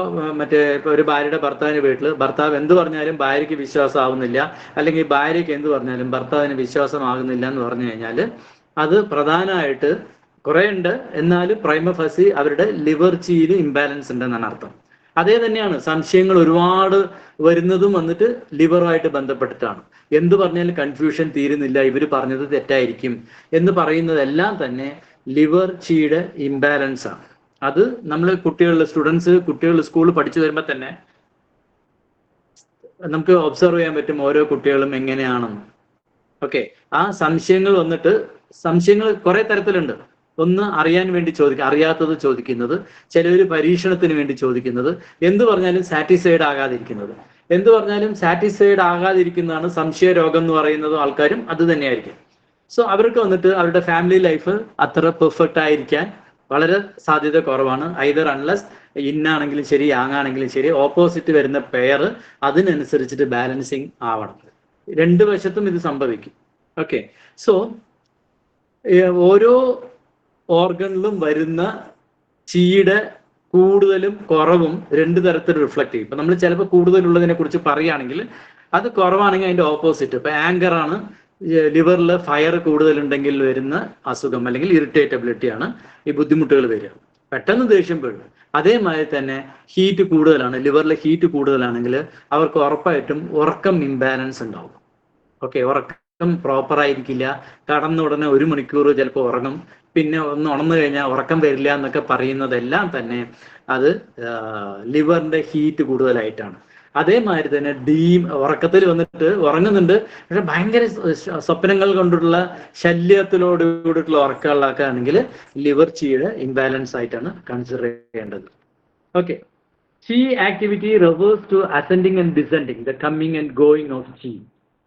ഇപ്പൊ ഒരു ഭാര്യയുടെ ഭർത്താവിന്റെ വീട്ടില് ഭർത്താവ് എന്ത് പറഞ്ഞാലും ഭാര്യയ്ക്ക് വിശ്വാസം ആവുന്നില്ല, അല്ലെങ്കിൽ ഭാര്യയ്ക്ക് എന്ത് പറഞ്ഞാലും ഭർത്താവിന് വിശ്വാസമാകുന്നില്ല എന്ന് പറഞ്ഞു കഴിഞ്ഞാൽ അത് പ്രധാനമായിട്ട് കുറെ ഉണ്ട്. എന്നാലും പ്രൈമ ഫസി അവരുടെ ലിവർ ചീയിൽ ഇംബാലൻസ് ഉണ്ടെന്നാണ് അർത്ഥം. അതേ തന്നെയാണ് സംശയങ്ങൾ ഒരുപാട് വരുന്നതും വന്നിട്ട് ലിവറുമായിട്ട് ബന്ധപ്പെട്ടിട്ടാണ്. എന്ത് പറഞ്ഞാലും കൺഫ്യൂഷൻ തീരുന്നില്ല, ഇവർ പറഞ്ഞത് തെറ്റായിരിക്കും എന്ന് പറയുന്നതെല്ലാം തന്നെ ലിവർ ചീയുടെ ഇംബാലൻസ് ആണ്. അത് നമ്മൾ കുട്ടികൾ സ്കൂളിൽ പഠിച്ചു വരുമ്പോൾ തന്നെ നമുക്ക് ഒബ്സർവ് ചെയ്യാൻ പറ്റും ഓരോ കുട്ടികളും എങ്ങനെയാണെന്ന്. ഓക്കെ, ആ സംശയങ്ങൾ വന്നിട്ട്, സംശയങ്ങൾ കുറെ തരത്തിലുണ്ട്. ഒന്ന് അറിയാൻ വേണ്ടി അറിയാത്തത് ചോദിക്കുന്നത്, ചിലവർ പരീക്ഷണത്തിന് വേണ്ടി ചോദിക്കുന്നത്, എന്ത് പറഞ്ഞാലും സാറ്റിസ്ഫൈഡ് ആകാതിരിക്കുന്നത്. എന്ത് പറഞ്ഞാലും സാറ്റിസ്ഫൈഡ് ആകാതിരിക്കുന്നതാണ് സംശയ രോഗം എന്ന് പറയുന്നതും ആൾക്കാരും അത് തന്നെയായിരിക്കും. സോ അവർക്ക് വന്നിട്ട് അവരുടെ ഫാമിലി ലൈഫ് അത്ര പെർഫെക്റ്റ് ആയിരിക്കാൻ വളരെ സാധ്യത കുറവാണ്. ഐദർ അൺലെസ് ഇന്നാണെങ്കിലും ശരി യാങ്ങാണെങ്കിലും ശരി ഓപ്പോസിറ്റ് വരുന്ന പെയർ അതിനനുസരിച്ചിട്ട് ബാലൻസിങ് ആവണം. രണ്ട് വശത്തും ഇത് സംഭവിക്കും. ഓക്കെ, സോ ഓരോ ഓർഗണിലും വരുന്ന ചീയുടെ കൂടുതലും കുറവും രണ്ട് തരത്തിൽ റിഫ്ലക്ട് ചെയ്യും. ഇപ്പൊ നമ്മൾ ചിലപ്പോൾ കൂടുതലുള്ളതിനെ കുറിച്ച് പറയുകയാണെങ്കിൽ അത് കുറവാണെങ്കിൽ അതിന്റെ ഓപ്പോസിറ്റ്. ഇപ്പൊ ആങ്കർ ആണ്, ലിവറിൽ ഫയർ കൂടുതലുണ്ടെങ്കിൽ വരുന്ന അസുഖം അല്ലെങ്കിൽ ഇറിറ്റേറ്റബിലിറ്റി ആണ് ഈ ബുദ്ധിമുട്ടുകൾ വരിക, പെട്ടെന്ന് ദേഷ്യം വരും. അതേമാതിരി തന്നെ ഹീറ്റ് കൂടുതലാണ്, ലിവറിലെ ഹീറ്റ് കൂടുതലാണെങ്കിൽ അവർക്ക് ഉറപ്പായിട്ടും ഉറക്കം ഇംബാലൻസ് ഉണ്ടാവും. ഓക്കെ, ഉറക്കം പ്രോപ്പർ ആയിരിക്കില്ല, കടന്ന ഉടനെ 1 മണിക്കൂർ ചിലപ്പോൾ ഉറങ്ങും, പിന്നെ ഒന്ന് ഉണർന്നു കഴിഞ്ഞാൽ ഉറക്കം വരില്ല എന്നൊക്കെ പറയുന്നതെല്ലാം തന്നെ അത് ലിവറിന്റെ ഹീറ്റ് കൂടുതലായിട്ടാണ്. അതേമാതിരി തന്നെ ഉറക്കത്തിൽ വന്നിട്ട് ഉറങ്ങുന്നുണ്ട്, പക്ഷെ ഭയങ്കര സ്വപ്നങ്ങൾ കൊണ്ടുള്ള ശല്യത്തിലോട് കൂടിയിട്ടുള്ള ഉറക്കങ്ങളൊക്കെ ആണെങ്കിൽ ലിവർ ചീയുടെ ഇംബാലൻസ് ആയിട്ടാണ് കൺസിഡർ ചെയ്യേണ്ടത്. Okay, chi activity refers to ascending and descending, the coming and going of chi.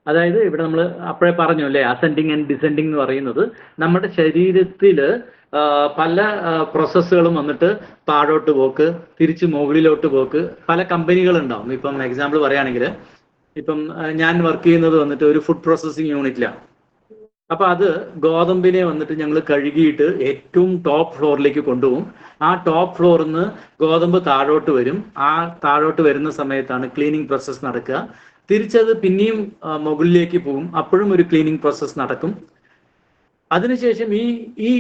അതായത് ഇവിടെ നമ്മൾ അപ്പോഴേ പറഞ്ഞു അല്ലേ, അസെൻഡിങ് ആൻഡ് ഡിസെൻഡിങ് എന്ന് പറയുന്നത് നമ്മുടെ ശരീരത്തിൽ പല പ്രോസസ്സുകളും വന്നിട്ട് താഴോട്ട് പോക്ക്, തിരിച്ച് മുകളിലോട്ട് പോക്ക്, പല കമ്പനികളുണ്ടാവും. ഇപ്പം എക്സാമ്പിൾ പറയുകയാണെങ്കിൽ, ഇപ്പം ഞാൻ വർക്ക് ചെയ്യുന്നത് വന്നിട്ട് ഒരു ഫുഡ് പ്രോസസ്സിങ് യൂണിറ്റിലാണ്. അപ്പൊ അത് ഗോതമ്പിനെ വന്നിട്ട് ഞങ്ങൾ കഴുകിയിട്ട് ഏറ്റവും ടോപ്പ് ഫ്ലോറിലേക്ക് കൊണ്ടുപോകും. ആ ടോപ്പ് ഫ്ലോറിൽ നിന്ന് ഗോതമ്പ് താഴോട്ട് വരും. ആ താഴോട്ട് വരുന്ന സമയത്താണ് ക്ലീനിങ് പ്രോസസ്സ് നടക്കുക. തിരിച്ചത് പിന്നെയും മുകളിലേക്ക് പോകും, അപ്പോഴും ഒരു ക്ലീനിങ് പ്രോസസ്സ് നടക്കും. അതിനുശേഷം ഈ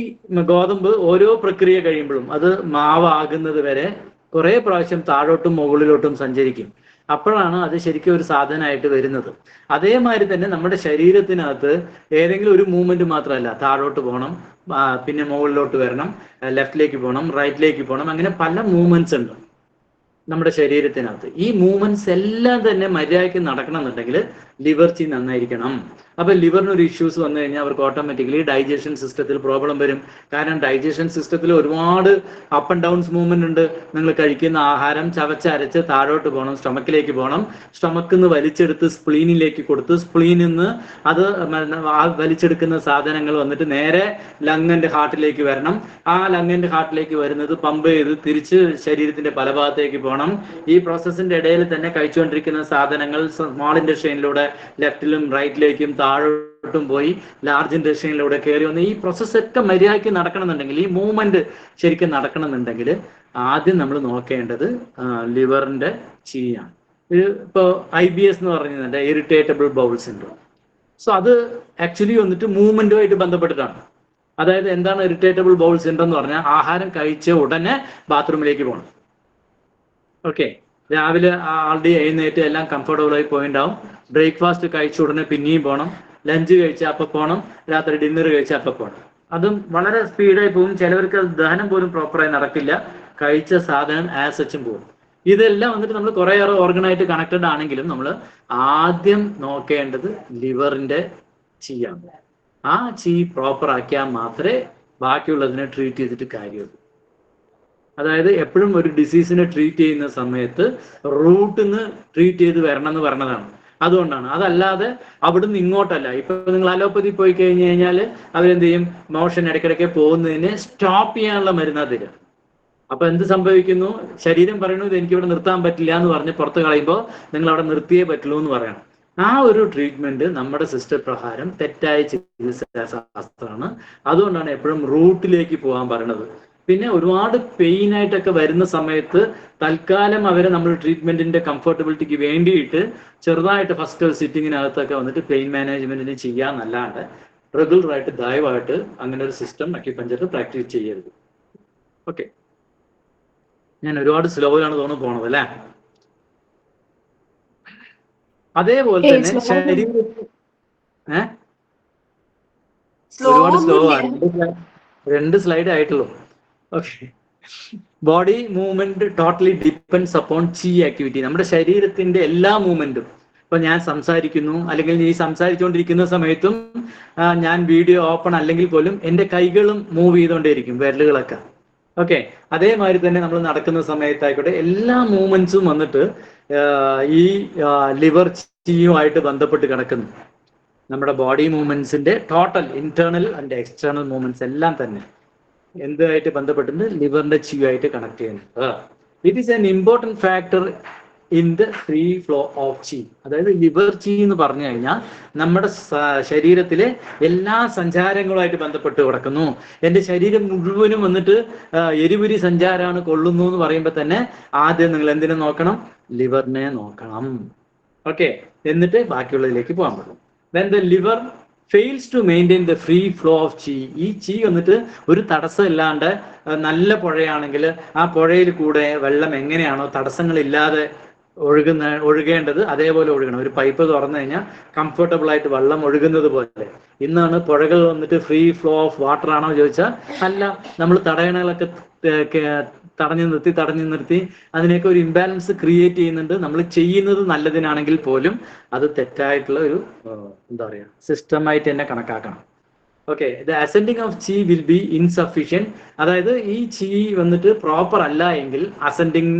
ഗോതമ്പ് ഓരോ പ്രക്രിയ കഴിയുമ്പോഴും അത് മാവാകുന്നത് വരെ കുറെ പ്രാവശ്യം താഴോട്ടും മുകളിലോട്ടും സഞ്ചരിക്കും. അപ്പോഴാണ് അത് ശരിക്കും ഒരു സാധനമായിട്ട് വരുന്നത്. അതേമാതിരി തന്നെ നമ്മുടെ ശരീരത്തിനകത്ത് ഏതെങ്കിലും ഒരു മൂവ്മെന്റ് മാത്രമല്ല, താഴോട്ട് പോകണം, പിന്നെ മുകളിലോട്ട് വരണം, ലെഫ്റ്റിലേക്ക് പോകണം, റൈറ്റിലേക്ക് പോകണം, അങ്ങനെ പല മൂവ്മെന്റ്സ് ഉണ്ട് നമ്മുടെ ശരീരത്തിനകത്ത്. ഈ മൂവ്മെന്റ്സ് എല്ലാം തന്നെ മര്യാദയ്ക്ക് നടക്കണമെന്നുണ്ടെങ്കിൽ ലിവർ ചി നന്നായിരിക്കണം. അപ്പൊ ലിവറിന് ഒരു ഇഷ്യൂസ് വന്നു കഴിഞ്ഞാൽ അവർക്ക് ഓട്ടോമാറ്റിക്കലി ഡൈജഷൻ സിസ്റ്റത്തിൽ പ്രോബ്ലം വരും. കാരണം ഡൈജഷൻ സിസ്റ്റത്തിൽ ഒരുപാട് അപ്പ് ആൻഡ് ഡൗൺസ് മൂവ്മെന്റ് ഉണ്ട്. നിങ്ങൾ കഴിക്കുന്ന ആഹാരം ചവച്ചരച്ച് താഴോട്ട് പോകണം, സ്റ്റൊമക്കിലേക്ക് പോകണം, സ്റ്റൊമക്കിൽ നിന്ന് വലിച്ചെടുത്ത് സ്പ്ലീനിലേക്ക് കൊടുത്ത്, സ്പ്ലീനിൽ നിന്ന് അത് വലിച്ചെടുക്കുന്ന സാധനങ്ങൾ വന്നിട്ട് നേരെ ലങ്ങിന്റെ ഹാർട്ടിലേക്ക് വരണം. ആ ലങ്ങിന്റെ ഹാർട്ടിലേക്ക് വരുന്നത് പമ്പ് ചെയ്ത് തിരിച്ച് ശരീരത്തിന്റെ പല ഭാഗത്തേക്ക് പോകണം. ഈ പ്രോസസ്സിന്റെ ഇടയിൽ തന്നെ കഴിച്ചുകൊണ്ടിരിക്കുന്ന സാധനങ്ങൾ സ്മോൾ ഇൻറ്റസ്റ്റൈനിലൂടെ ലെഫ്റ്റിലും റൈറ്റിലേക്കും താഴോട്ടും പോയി ലാർജ് ഇൻറ്റസ്റ്റൈനിലൂടെ കയറി വന്ന് ഈ പ്രോസസ്സ് ഒക്കെ മര്യാദയ്ക്ക് നടക്കണമെന്നുണ്ടെങ്കിൽ, ഈ മൂവ്മെന്റ് ശരിക്കും നടക്കണമെന്നുണ്ടെങ്കിൽ ആദ്യം നമ്മൾ നോക്കേണ്ടത് ലിവറിന്റെ ചീയാണ്. ഇപ്പോൾ IBS എന്ന് പറയുന്നത് ഇറിറ്റേറ്റബിൾ ബൗൾ സിൻഡ്രോം. സോ അത് ആക്ച്വലി വന്നിട്ട് മൂവ്മെന്റുമായിട്ട് ബന്ധപ്പെട്ടിട്ടാണ്. അതായത് എന്താണ് ഇറിറ്റേറ്റബിൾ ബൗൾ സിൻഡ്രോം എന്ന് പറഞ്ഞാൽ, ആഹാരം കഴിച്ച ഉടനെ ബാത്റൂമിലേക്ക് പോകണം. ഓക്കെ, രാവിലെ ആൾറെഡി എഴുന്നേറ്റ് എല്ലാം കംഫർട്ടബിൾ ആയി പോയിണ്ടാവും. ബ്രേക്ക്ഫാസ്റ്റ് കഴിച്ച ഉടനെ പിന്നെയും പോകണം, ലഞ്ച് കഴിച്ച അപ്പം പോകണം, രാത്രി ഡിന്നർ കഴിച്ച അപ്പം പോകണം. അതും വളരെ സ്പീഡായി പോകും. ചിലവർക്ക് ദഹനം പോലും പ്രോപ്പറായി നടക്കില്ല, കഴിച്ച സാധനം ആസ് സച്ചും പോകും. ഇതെല്ലാം വന്നിട്ട് നമ്മൾ കുറേയേറെ ഓർഗനായിട്ട് കണക്റ്റഡ് ആണെങ്കിലും നമ്മൾ ആദ്യം നോക്കേണ്ടത് ലിവറിന്റെ ചീയാണ്. ആ ചീ പ്രോപ്പർ ആക്കിയാൽ മാത്രമേ ബാക്കിയുള്ളതിനെ ട്രീറ്റ് ചെയ്തിട്ട് കാര്യമുള്ളൂ. അതായത് എപ്പോഴും ഒരു ഡിസീസിനെ ട്രീറ്റ് ചെയ്യുന്ന സമയത്ത് റൂട്ടിൽ നിന്ന് ട്രീറ്റ് ചെയ്ത് വരണം എന്ന് പറഞ്ഞതാണ്. അതുകൊണ്ടാണ്. അതല്ലാതെ അവിടുന്ന് ഇങ്ങോട്ടല്ല. ഇപ്പൊ നിങ്ങൾ അലോപ്പതി പോയി കഴിഞ്ഞു കഴിഞ്ഞാൽ അവരെന്ത് ചെയ്യും, മോഷൻ ഇടയ്ക്കിടയ്ക്ക് പോകുന്നതിന് സ്റ്റോപ്പ് ചെയ്യാനുള്ള മരുന്നാ തരിക. അപ്പൊ എന്ത് സംഭവിക്കുന്നു, ശരീരം പറയുന്നു ഇത് എനിക്കിവിടെ നിർത്താൻ പറ്റില്ല എന്ന് പറഞ്ഞ് പുറത്ത് കളയുമ്പോൾ നിങ്ങൾ അവിടെ നിർത്തിയേ പറ്റുള്ളൂ എന്ന് പറയണം. ആ ഒരു ട്രീറ്റ്മെന്റ് നമ്മുടെ സിസ്റ്റം പ്രകാരം തെറ്റായ ചികിത്സാ ശാസ്ത്രമാണ്. അതുകൊണ്ടാണ് എപ്പോഴും റൂട്ടിലേക്ക് പോകാൻ പറയുന്നത്. പിന്നെ ഒരുപാട് പെയിൻ ആയിട്ടൊക്കെ വരുന്ന സമയത്ത് തൽക്കാലം അവരെ നമ്മൾ ട്രീറ്റ്മെന്റിന്റെ കംഫർട്ടബിലിറ്റിക്ക് വേണ്ടിയിട്ട് ചെറുതായിട്ട് ഫസ്റ്റ് സിറ്റിങ്ങിനകത്തൊക്കെ വന്നിട്ട് പെയിൻ മാനേജ്മെന്റിന് ചെയ്യാന്നല്ലാണ്ട് റെഗുലറായിട്ട് ദയവായിട്ട് അങ്ങനെ ഒരു സിസ്റ്റം അക്യുപഞ്ചർ പ്രാക്ടീസ് ചെയ്യരുത്. ഓക്കെ, ഞാൻ ഒരുപാട് സ്ലോയിലാണ് തോന്നുന്നു പോണത് അല്ലേ. അതേപോലെ തന്നെ ശരീരം ഒരുപാട് സ്ലോ ആണ്, 2 സ്ലൈഡ് ആയിട്ടുള്ളൂ. Okay, body movement totally depends upon ചി ആക്ടിവിറ്റി. നമ്മുടെ ശരീരത്തിന്റെ എല്ലാ മൂവ്മെന്റും, ഇപ്പൊ ഞാൻ സംസാരിക്കുന്നു അല്ലെങ്കിൽ ഈ സംസാരിച്ചുകൊണ്ടിരിക്കുന്ന സമയത്തും ഞാൻ വീഡിയോ ഓപ്പൺ അല്ലെങ്കിൽ പോലും എൻ്റെ കൈകളും മൂവ് ചെയ്തുകൊണ്ടേയിരിക്കും, വിരലുകളൊക്കെ. ഓക്കെ, അതേമാതിരി തന്നെ നമ്മൾ നടക്കുന്ന സമയത്തായിക്കോട്ടെ എല്ലാ മൂവ്മെന്റ്സും വന്നിട്ട് ഈ ലിവർ ചീയുമായിട്ട് ബന്ധപ്പെട്ട് കിടക്കുന്നു. നമ്മുടെ ബോഡി മൂവ്മെന്റ്സിന്റെ total internal and external movements എല്ലാം തന്നെ എന്തുമായിട്ട് ബന്ധപ്പെട്ടിട്ട് ലിവറിന്റെ ചീയുമായിട്ട് കണക്ട് ചെയ്യുന്നത്. It is an important factor in the free flow of chi. അതായത് ലിവർ ചീ എന്ന് പറഞ്ഞു കഴിഞ്ഞാൽ നമ്മുടെ ശരീരത്തിലെ എല്ലാ സഞ്ചാരങ്ങളുമായിട്ട് ബന്ധപ്പെട്ട് കിടക്കുന്നു. എൻ്റെ ശരീരം മുഴുവനും വന്നിട്ട് എരിപുരി സഞ്ചാരമാണ് കൊള്ളുന്നു എന്ന് പറയുമ്പോൾ തന്നെ ആദ്യം നിങ്ങൾ എന്തിനെ നോക്കണം, ലിവറിനെ നോക്കണം. ഓക്കെ, എന്നിട്ട് ബാക്കിയുള്ളതിലേക്ക് പോകാൻ പറ്റും. Then the liver fails to maintain the free flow of chi. ഈ ചീ വന്നിട്ട് ഒരു തടസ്സം ഇല്ലാണ്ട്, നല്ല പുഴയാണെങ്കിൽ ആ പുഴയിൽ കൂടെ വെള്ളം എങ്ങനെയാണോ തടസ്സങ്ങളില്ലാതെ ഒഴുകേണ്ടത് അതേപോലെ ഒഴുകണം. ഒരു പൈപ്പ് തുറന്നു കഴിഞ്ഞാൽ കംഫർട്ടബിൾ ആയിട്ട് വെള്ളം ഒഴുകുന്നത് പോലെ. ഇന്നാണ് പുഴകൾ വന്നിട്ട് ഫ്രീ ഫ്ലോ ഓഫ് വാട്ടർ ആണോ ചോദിച്ചാൽ അല്ല. നമ്മൾ തടയണകളൊക്കെ തടഞ്ഞു നിർത്തി അതിനെയൊക്കെ ഒരു ഇംബാലൻസ് ക്രിയേറ്റ് ചെയ്യുന്നുണ്ട്. നമ്മൾ ചെയ്യുന്നത് നല്ലതിനാണെങ്കിൽ പോലും അത് തെറ്റായിട്ടുള്ള ഒരു എന്താ പറയുക സിസ്റ്റമായിട്ട് തന്നെ കണക്കാക്കണം. ഓക്കെ, ദ അസെൻഡിങ് ഓഫ് ചീ വിൽ ബി ഇൻസഫിഷ്യൻറ്റ്. അതായത് ഈ ചീ വന്നിട്ട് പ്രോപ്പർ അല്ല എങ്കിൽ അസെൻഡിങ്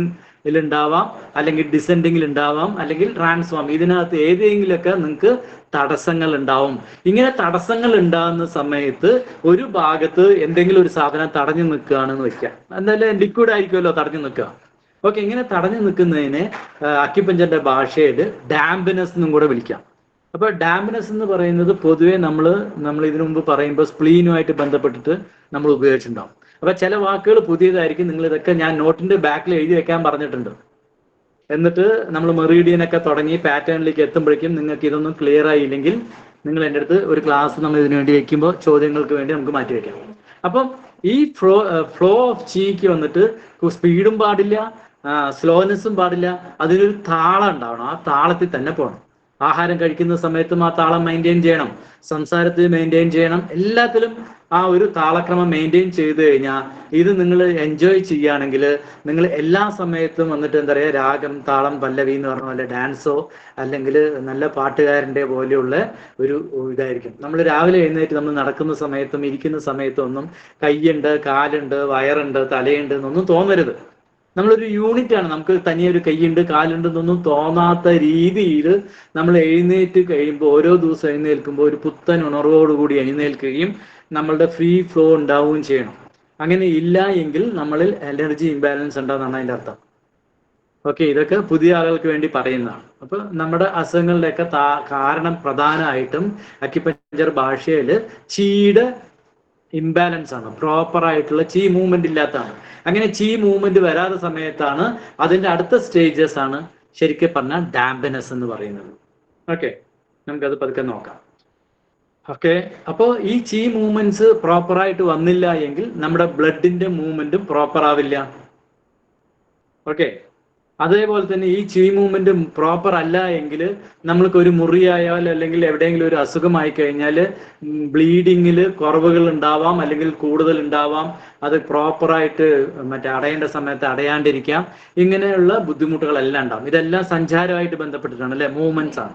ഉണ്ടാവാം, അല്ലെങ്കിൽ ഡിസെൻഡിങ്ങിൽ ഉണ്ടാവാം, അല്ലെങ്കിൽ ട്രാൻസ്ഫോം. ഇതിനകത്ത് ഏതെങ്കിലുമൊക്കെ നിങ്ങൾക്ക് തടസ്സങ്ങൾ ഉണ്ടാവും. ഇങ്ങനെ തടസ്സങ്ങൾ ഉണ്ടാകുന്ന സമയത്ത് ഒരു ഭാഗത്ത് എന്തെങ്കിലും ഒരു സാധനം തടഞ്ഞു നിൽക്കുകയാണെന്ന് വെക്കാം. എന്തായാലും ലിക്വിഡ് ആയിരിക്കുമല്ലോ തടഞ്ഞു നിൽക്കുക. ഓക്കെ, ഇങ്ങനെ തടഞ്ഞു നിൽക്കുന്നതിനെ അക്യുപഞ്ചറിന്റെ ഭാഷയിൽ ഡാംപ്നെസ് എന്നും കൂടെ വിളിക്കാം. അപ്പൊ ഡാംപ്നെസ് എന്ന് പറയുന്നത് പൊതുവെ നമ്മൾ ഇതിനു മുമ്പ് പറയുമ്പോൾ സ്പ്ലീനുമായിട്ട് ബന്ധപ്പെട്ടിട്ട് നമ്മൾ ഉപയോഗിച്ചിട്ടുണ്ടാവും. അപ്പൊ ചില വാക്കുകൾ പുതിയതായിരിക്കും. നിങ്ങൾ ഇതൊക്കെ ഞാൻ നോട്ടിന്റെ ബാക്കിൽ എഴുതി വെക്കാൻ പറഞ്ഞിട്ടുണ്ട്. എന്നിട്ട് നമ്മൾ മെറീഡിയനൊക്കെ തുടങ്ങി പാറ്റേണിലേക്ക് എത്തുമ്പോഴേക്കും നിങ്ങൾക്ക് ഇതൊന്നും ക്ലിയർ ആയില്ലെങ്കിൽ നിങ്ങൾ എൻ്റെ അടുത്ത് ഒരു ക്ലാസ് നമ്മൾ ഇതിനു വേണ്ടി വെക്കുമ്പോൾ ചോദ്യങ്ങൾക്ക് വേണ്ടി നമുക്ക് മാറ്റി വെക്കാം. അപ്പം ഈ ഫ്ലോ ഓഫ് ചീക്ക് വന്നിട്ട് സ്പീഡും പാടില്ല, സ്ലോനെസ്സും പാടില്ല, അതിനൊരു താളം ഉണ്ടാവണം. ആ താളത്തിൽ തന്നെ പോകണം. ആഹാരം കഴിക്കുന്ന സമയത്തും ആ താളം മെയിൻറ്റെയിൻ ചെയ്യണം, സംസാരത്തിൽ മെയിൻറ്റെയിൻ ചെയ്യണം, എല്ലാത്തിലും ആ ഒരു താളക്രമം മെയിൻറ്റെയിൻ ചെയ്ത് കഴിഞ്ഞാൽ ഇത് നിങ്ങൾ എൻജോയ് ചെയ്യുകയാണെങ്കിൽ നിങ്ങൾ എല്ലാ സമയത്തും വന്നിട്ട് എന്താ പറയുക, രാഗം, താളം, പല്ലവി എന്ന് പറഞ്ഞ പോലെ ഡാൻസോ അല്ലെങ്കിൽ നല്ല പാട്ടുകാരൻ്റെ പോലെയുള്ള ഒരു ഇതായിരിക്കും. നമ്മൾ രാവിലെ എഴുന്നേറ്റ് നമ്മൾ നടക്കുന്ന സമയത്തും ഇരിക്കുന്ന സമയത്തും ഒന്നും കൈയുണ്ട്, കാലുണ്ട്, വയറുണ്ട്, തലയുണ്ട് എന്നൊന്നും തോന്നരുത്. നമ്മളൊരു യൂണിറ്റ് ആണ്. നമുക്ക് തനിയെ ഒരു കൈയുണ്ട്, കാലുണ്ട് എന്നൊന്നും തോന്നാത്ത രീതിയിൽ നമ്മൾ എഴുന്നേറ്റ് കഴിയുമ്പോൾ, ഓരോ ദിവസം എഴുന്നേൽക്കുമ്പോൾ ഒരു പുത്തൻ ഉണർവോടുകൂടി എഴുന്നേൽക്കുകയും നമ്മളുടെ ഫ്രീ ഫ്ലോ ഉണ്ടാവുകയും ചെയ്യണം. അങ്ങനെ ഇല്ല എങ്കിൽ നമ്മളിൽ എനർജി ഇംബാലൻസ് ഉണ്ടാവുന്നതാണ് അതിൻ്റെ അർത്ഥം. ഓക്കെ, ഇതൊക്കെ പുതിയ ആളുകൾക്ക് വേണ്ടി പറയുന്നതാണ്. അപ്പൊ നമ്മുടെ അസുഖങ്ങളുടെയൊക്കെ കാരണം പ്രധാനമായിട്ടും അക്യുപഞ്ചർ ഭാഷയിൽ ചീയുടെ ഇംബാലൻസ് ആണ്, പ്രോപ്പർ ആയിട്ടുള്ള ചീ മൂവ്മെന്റ് ഇല്ലാത്തതാണ്. അങ്ങനെ ചീ മൂവ്മെന്റ് വരാത്ത സമയത്താണ് അതിന്റെ അടുത്ത സ്റ്റേജസ് ആണ് ശരിക്കും പറഞ്ഞാൽ ഡാംപ്നെസ് എന്ന് പറയുന്നത്. ഓക്കെ, നമുക്കത് പതുക്കെ നോക്കാം. ഓക്കെ, അപ്പോൾ ഈ ചീ മൂവ്മെന്റ്സ് പ്രോപ്പർ ആയിട്ട് വന്നില്ല എങ്കിൽ നമ്മുടെ ബ്ലഡിന്റെ മൂവ്മെന്റും പ്രോപ്പർ ആവില്ല. ഓക്കെ, അതേപോലെ തന്നെ ഈ ചീ മൂവ്മെന്റ് പ്രോപ്പർ അല്ല എങ്കിൽ നമ്മൾക്ക് ഒരു മുറിയായാൽ അല്ലെങ്കിൽ എവിടെയെങ്കിലും ഒരു അസുഖമായി കഴിഞ്ഞാൽ ബ്ലീഡിങ്ങിൽ കുറവുകൾ ഉണ്ടാവാം, അല്ലെങ്കിൽ കൂടുതൽ ഉണ്ടാവാം. അത് പ്രോപ്പറായിട്ട് അടയേണ്ട സമയത്ത് അടയാണ്ടിരിക്കാം. ഇങ്ങനെയുള്ള ബുദ്ധിമുട്ടുകളെല്ലാം ഉണ്ടാവും. ഇതെല്ലാം സഞ്ചാരമായിട്ട് ബന്ധപ്പെട്ടിട്ടാണ്, അല്ലെ, മൂവ്മെന്റ്സ് ആണ്.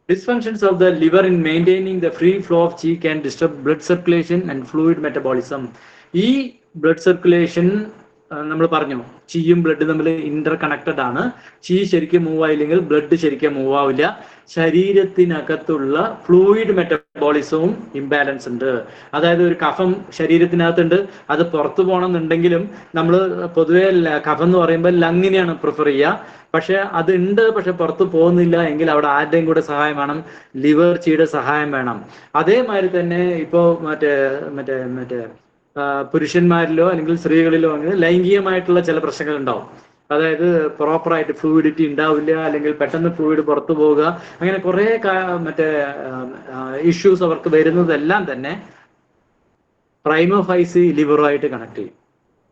Dysfunctions of the liver in maintaining the free flow of qi can disturb blood circulation and fluid metabolism. ഈ ബ്ലഡ് സർക്കുലേഷൻ നമ്മൾ പറഞ്ഞു, ചീയും ബ്ലഡ് തമ്മിൽ ഇന്റർ കണക്റ്റഡ് ആണ്. ചീ ശരിക്കും മൂവ് ആയില്ലെങ്കിൽ ബ്ലഡ് ശരിക്കും മൂവ് ആവില്ല. ശരീരത്തിനകത്തുള്ള ഫ്ലൂയിഡ് മെറ്റബോളിസവും ഇംബാലൻസ് ഉണ്ട്. അതായത് ഒരു കഫം ശരീരത്തിനകത്തുണ്ട്, അത് പുറത്തു പോകണമെന്നുണ്ടെങ്കിലും നമ്മൾ പൊതുവെ കഫം എന്ന് പറയുമ്പോൾ ലങ്ങിനെയാണ് പ്രിഫർ ചെയ്യുക. പക്ഷെ അതുണ്ട്, പക്ഷെ പുറത്ത് പോകുന്നില്ല എങ്കിൽ അവിടെ ആരുടെയും കൂടെ സഹായം വേണം, ലിവർ ചീയുടെ സഹായം വേണം. അതേമാതിരി തന്നെ ഇപ്പോൾ മറ്റേ പുരുഷന്മാരിലോ അല്ലെങ്കിൽ സ്ത്രീകളിലോ അങ്ങനെ ലൈംഗികമായിട്ടുള്ള ചില പ്രശ്നങ്ങൾ ഉണ്ടാവും. അതായത് പ്രോപ്പറായിട്ട് ഫ്ലൂയിഡിറ്റി ഉണ്ടാവില്ല, അല്ലെങ്കിൽ പെട്ടെന്ന് ഫ്ലൂയിഡ് പുറത്തു പോവുക, അങ്ങനെ കുറെ ഇഷ്യൂസ് അവർക്ക് വരുന്നതെല്ലാം തന്നെ പ്രൈമോഫൈസി ലിവറുമായിട്ട് കണക്ട് ചെയ്യും.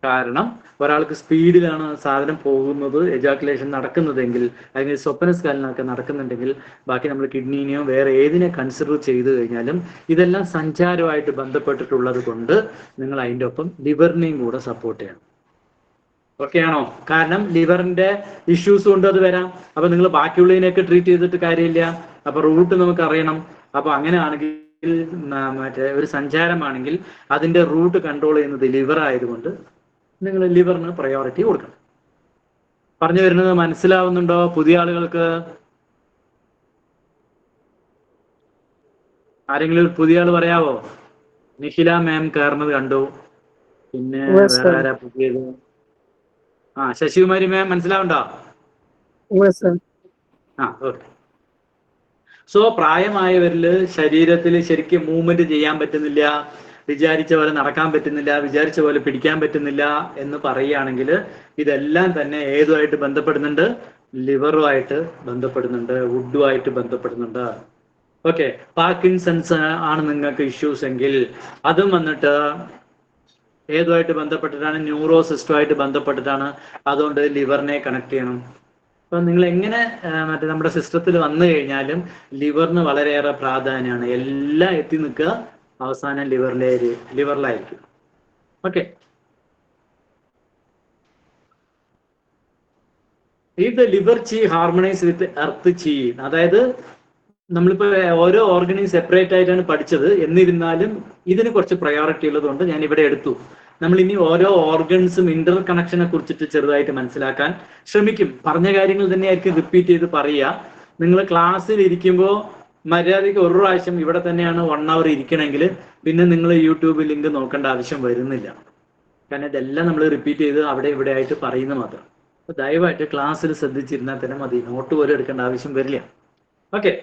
കാരണം ഒരാൾക്ക് സ്പീഡിലാണ് സാധനം പോകുന്നത്, എജാക്കുലേഷൻ നടക്കുന്നതെങ്കിൽ, അല്ലെങ്കിൽ സ്വപ്നസ്കാലിനൊക്കെ നടക്കുന്നുണ്ടെങ്കിൽ, ബാക്കി നമ്മൾ കിഡ്നീനെയോ വേറെ ഏതിനെ കൺസിഡർ ചെയ്തു കഴിഞ്ഞാലും ഇതെല്ലാം സഞ്ചാരമായിട്ട് ബന്ധപ്പെട്ടിട്ടുള്ളത് കൊണ്ട് നിങ്ങൾ അതിൻ്റെ ഒപ്പം ലിവറിനെയും കൂടെ സപ്പോർട്ട് ചെയ്യണം. ഓക്കെ ആണോ? കാരണം ലിവറിന്റെ ഇഷ്യൂസ് കൊണ്ട് അത് വരാം. അപ്പൊ നിങ്ങൾ ബാക്കിയുള്ളതിനെയൊക്കെ ട്രീറ്റ് ചെയ്തിട്ട് കാര്യമില്ല. അപ്പൊ റൂട്ട് നമുക്ക് അറിയണം. അപ്പൊ അങ്ങനെയാണെങ്കിൽ ഒരു സഞ്ചാരമാണെങ്കിൽ അതിന്റെ റൂട്ട് കൺട്രോൾ ചെയ്യുന്നത് ലിവർ ആയതുകൊണ്ട് നിങ്ങൾ ലിവറിന് പ്രയോറിറ്റി കൊടുക്കണം. പറഞ്ഞു വരുന്നത് മനസ്സിലാവുന്നുണ്ടോ പുതിയ ആളുകൾക്ക്? ആരെങ്കിലും പുതിയ ആള് പറയാവോ? നിഖില മാം കയറുന്നത് കണ്ടു. പിന്നെ വേറെ ആരാ പുതിയത്? ശശികുമാരി മാം മനസ്സിലാവുണ്ടോ? ഓക്കെ. സോ പ്രായമായവരില് ശരീരത്തിൽ ശരിക്കും മൂവ്മെന്റ് ചെയ്യാൻ പറ്റുന്നില്ല, വിചാരിച്ച പോലെ നടക്കാൻ പറ്റുന്നില്ല, വിചാരിച്ച പോലെ പിടിക്കാൻ പറ്റുന്നില്ല എന്ന് പറയുകയാണെങ്കിൽ ഇതെല്ലാം തന്നെ ഏതുമായിട്ട് ബന്ധപ്പെടുന്നുണ്ട്? ലിവറുമായിട്ട് ബന്ധപ്പെടുന്നുണ്ട്, വുഡുമായിട്ട് ബന്ധപ്പെടുന്നുണ്ട്. ഓക്കെ, പാർക്കിൻസൺസ് ആണ് നിങ്ങൾക്ക് ഇഷ്യൂസ് എങ്കിൽ അതും വന്നിട്ട് ഏതുമായിട്ട് ബന്ധപ്പെട്ടിട്ടാണ്? ന്യൂറോ സിസ്റ്റമായിട്ട് ബന്ധപ്പെട്ടിട്ടാണ്. അതുകൊണ്ട് ലിവറിനെ കണക്ട് ചെയ്യണം. അപ്പൊ നിങ്ങൾ എങ്ങനെ നമ്മുടെ സിസ്റ്റത്തിൽ വന്നു കഴിഞ്ഞാലും ലിവറിന് വളരെയേറെ പ്രാധാന്യമാണ്. എല്ലാം എത്തി നിൽക്കുക അവസാനം ലിവറിലായിരിക്കും. ഓക്കെ, ഇത് ലിവർ ചീ ഹാർമണൈസ് വിത്ത് എർത്ത് ചീ. അതായത് നമ്മളിപ്പോ ഓരോ ഓർഗനെയും സെപ്പറേറ്റ് ആയിട്ടാണ് പഠിച്ചത്. എന്നിരുന്നാലും ഇതിന് കുറച്ച് പ്രയോറിറ്റി ഉള്ളതുകൊണ്ട് ഞാൻ ഇവിടെ എടുത്തു. നമ്മൾ ഇനി ഓരോ ഓർഗൻസും ഇന്റർ കണക്ഷനെ കുറിച്ചിട്ട് ചെറുതായിട്ട് മനസ്സിലാക്കാൻ ശ്രമിക്കും. പറഞ്ഞ കാര്യങ്ങൾ തന്നെയായിരിക്കും റിപ്പീറ്റ് ചെയ്ത് പറയുക. നിങ്ങൾ ക്ലാസ്സിൽ ഇരിക്കുമ്പോൾ മര്യാദയ്ക്ക് ഒരു പ്രാവശ്യം ഇവിടെ തന്നെയാണ് 1 hour ഇരിക്കണമെങ്കിൽ പിന്നെ നിങ്ങൾ യൂട്യൂബ് ലിങ്ക് നോക്കേണ്ട ആവശ്യം വരുന്നില്ല. കാരണം ഇതെല്ലാം നമ്മൾ റിപ്പീറ്റ് ചെയ്ത് അവിടെ ഇവിടെ ആയിട്ട് പറയുന്ന മാത്രം. അപ്പൊ ദയവായിട്ട് ക്ലാസ്സിൽ ശ്രദ്ധിച്ചിരുന്നാൽ തന്നെ മതി, നോട്ട് പോലും എടുക്കേണ്ട ആവശ്യം വരില്ല. ഓക്കെ,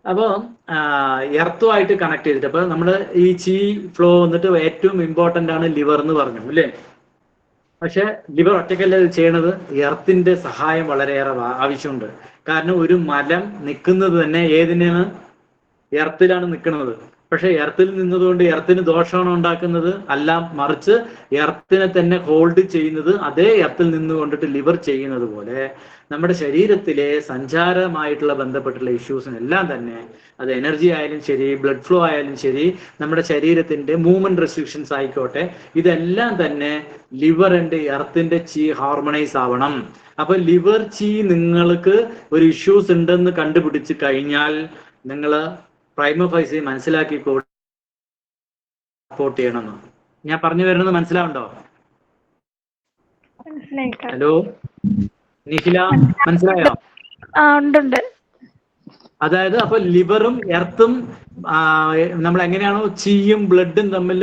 അപ്പോൾ എർത്തുമായിട്ട് കണക്ട് ചെയ്തിട്ട്, അപ്പൊ നമ്മൾ ഈ ചീ ഫ്ലോ വന്നിട്ട് ഏറ്റവും ഇമ്പോർട്ടൻ്റ് ആണ് ലിവർ എന്ന് പറഞ്ഞു അല്ലേ. പക്ഷെ ലിവർ ഒറ്റയ്ക്കല്ല ഇത് ചെയ്യണത്, എർത്തിന്റെ സഹായം വളരെയേറെ ആവശ്യമുണ്ട്. കാരണം ഒരു മലം നിൽക്കുന്നത് തന്നെ ഏതിനാണ്? എർത്തിലാണ് നിൽക്കുന്നത്. പക്ഷെ എർത്തിൽ നിന്നതുകൊണ്ട് എർത്തിന് ദോഷമാണ് ഉണ്ടാക്കുന്നത്? അല്ല, മറിച്ച് എർത്തിനെ തന്നെ ഹോൾഡ് ചെയ്യുന്നത് അതേ എർത്തിൽ നിന്നുകൊണ്ടിട്ട് ലിവർ ചെയ്യുന്നത് പോലെ നമ്മുടെ ശരീരത്തിലെ സഞ്ചാരമായിട്ടുള്ള ബന്ധപ്പെട്ടുള്ള ഇഷ്യൂസിനെല്ലാം തന്നെ, അത് എനർജി ആയാലും ശരി, ബ്ലഡ് ഫ്ലോ ആയാലും ശരി, നമ്മുടെ ശരീരത്തിന്റെ മൂവ്മെന്റ് റെസ്ട്രിക്ഷൻസ് ആയിക്കോട്ടെ, ഇതെല്ലാം തന്നെ ലിവർ ആൻഡ് എർത്തിന്റെ ചീ ഹാർമണൈസ് ആവണം. അപ്പൊ ലിവർ ചീ നിങ്ങൾക്ക് ഒരു ഇഷ്യൂസ് ഉണ്ടെന്ന് കണ്ടുപിടിച്ച് കഴിഞ്ഞാൽ നിങ്ങൾ പ്രൈമ ഫൈസി മനസ്സിലാക്കി സപ്പോർട്ട് ചെയ്യണമെന്ന് ഞാൻ പറഞ്ഞു വരുന്നത് മനസ്സിലാവുണ്ടോ? ഹലോ നിഖില, മനസ്സിലായോ? അതായത് അപ്പൊ ലിവറും എർത്തും നമ്മൾ എങ്ങനെയാണോ ചീയും ബ്ലഡും തമ്മിൽ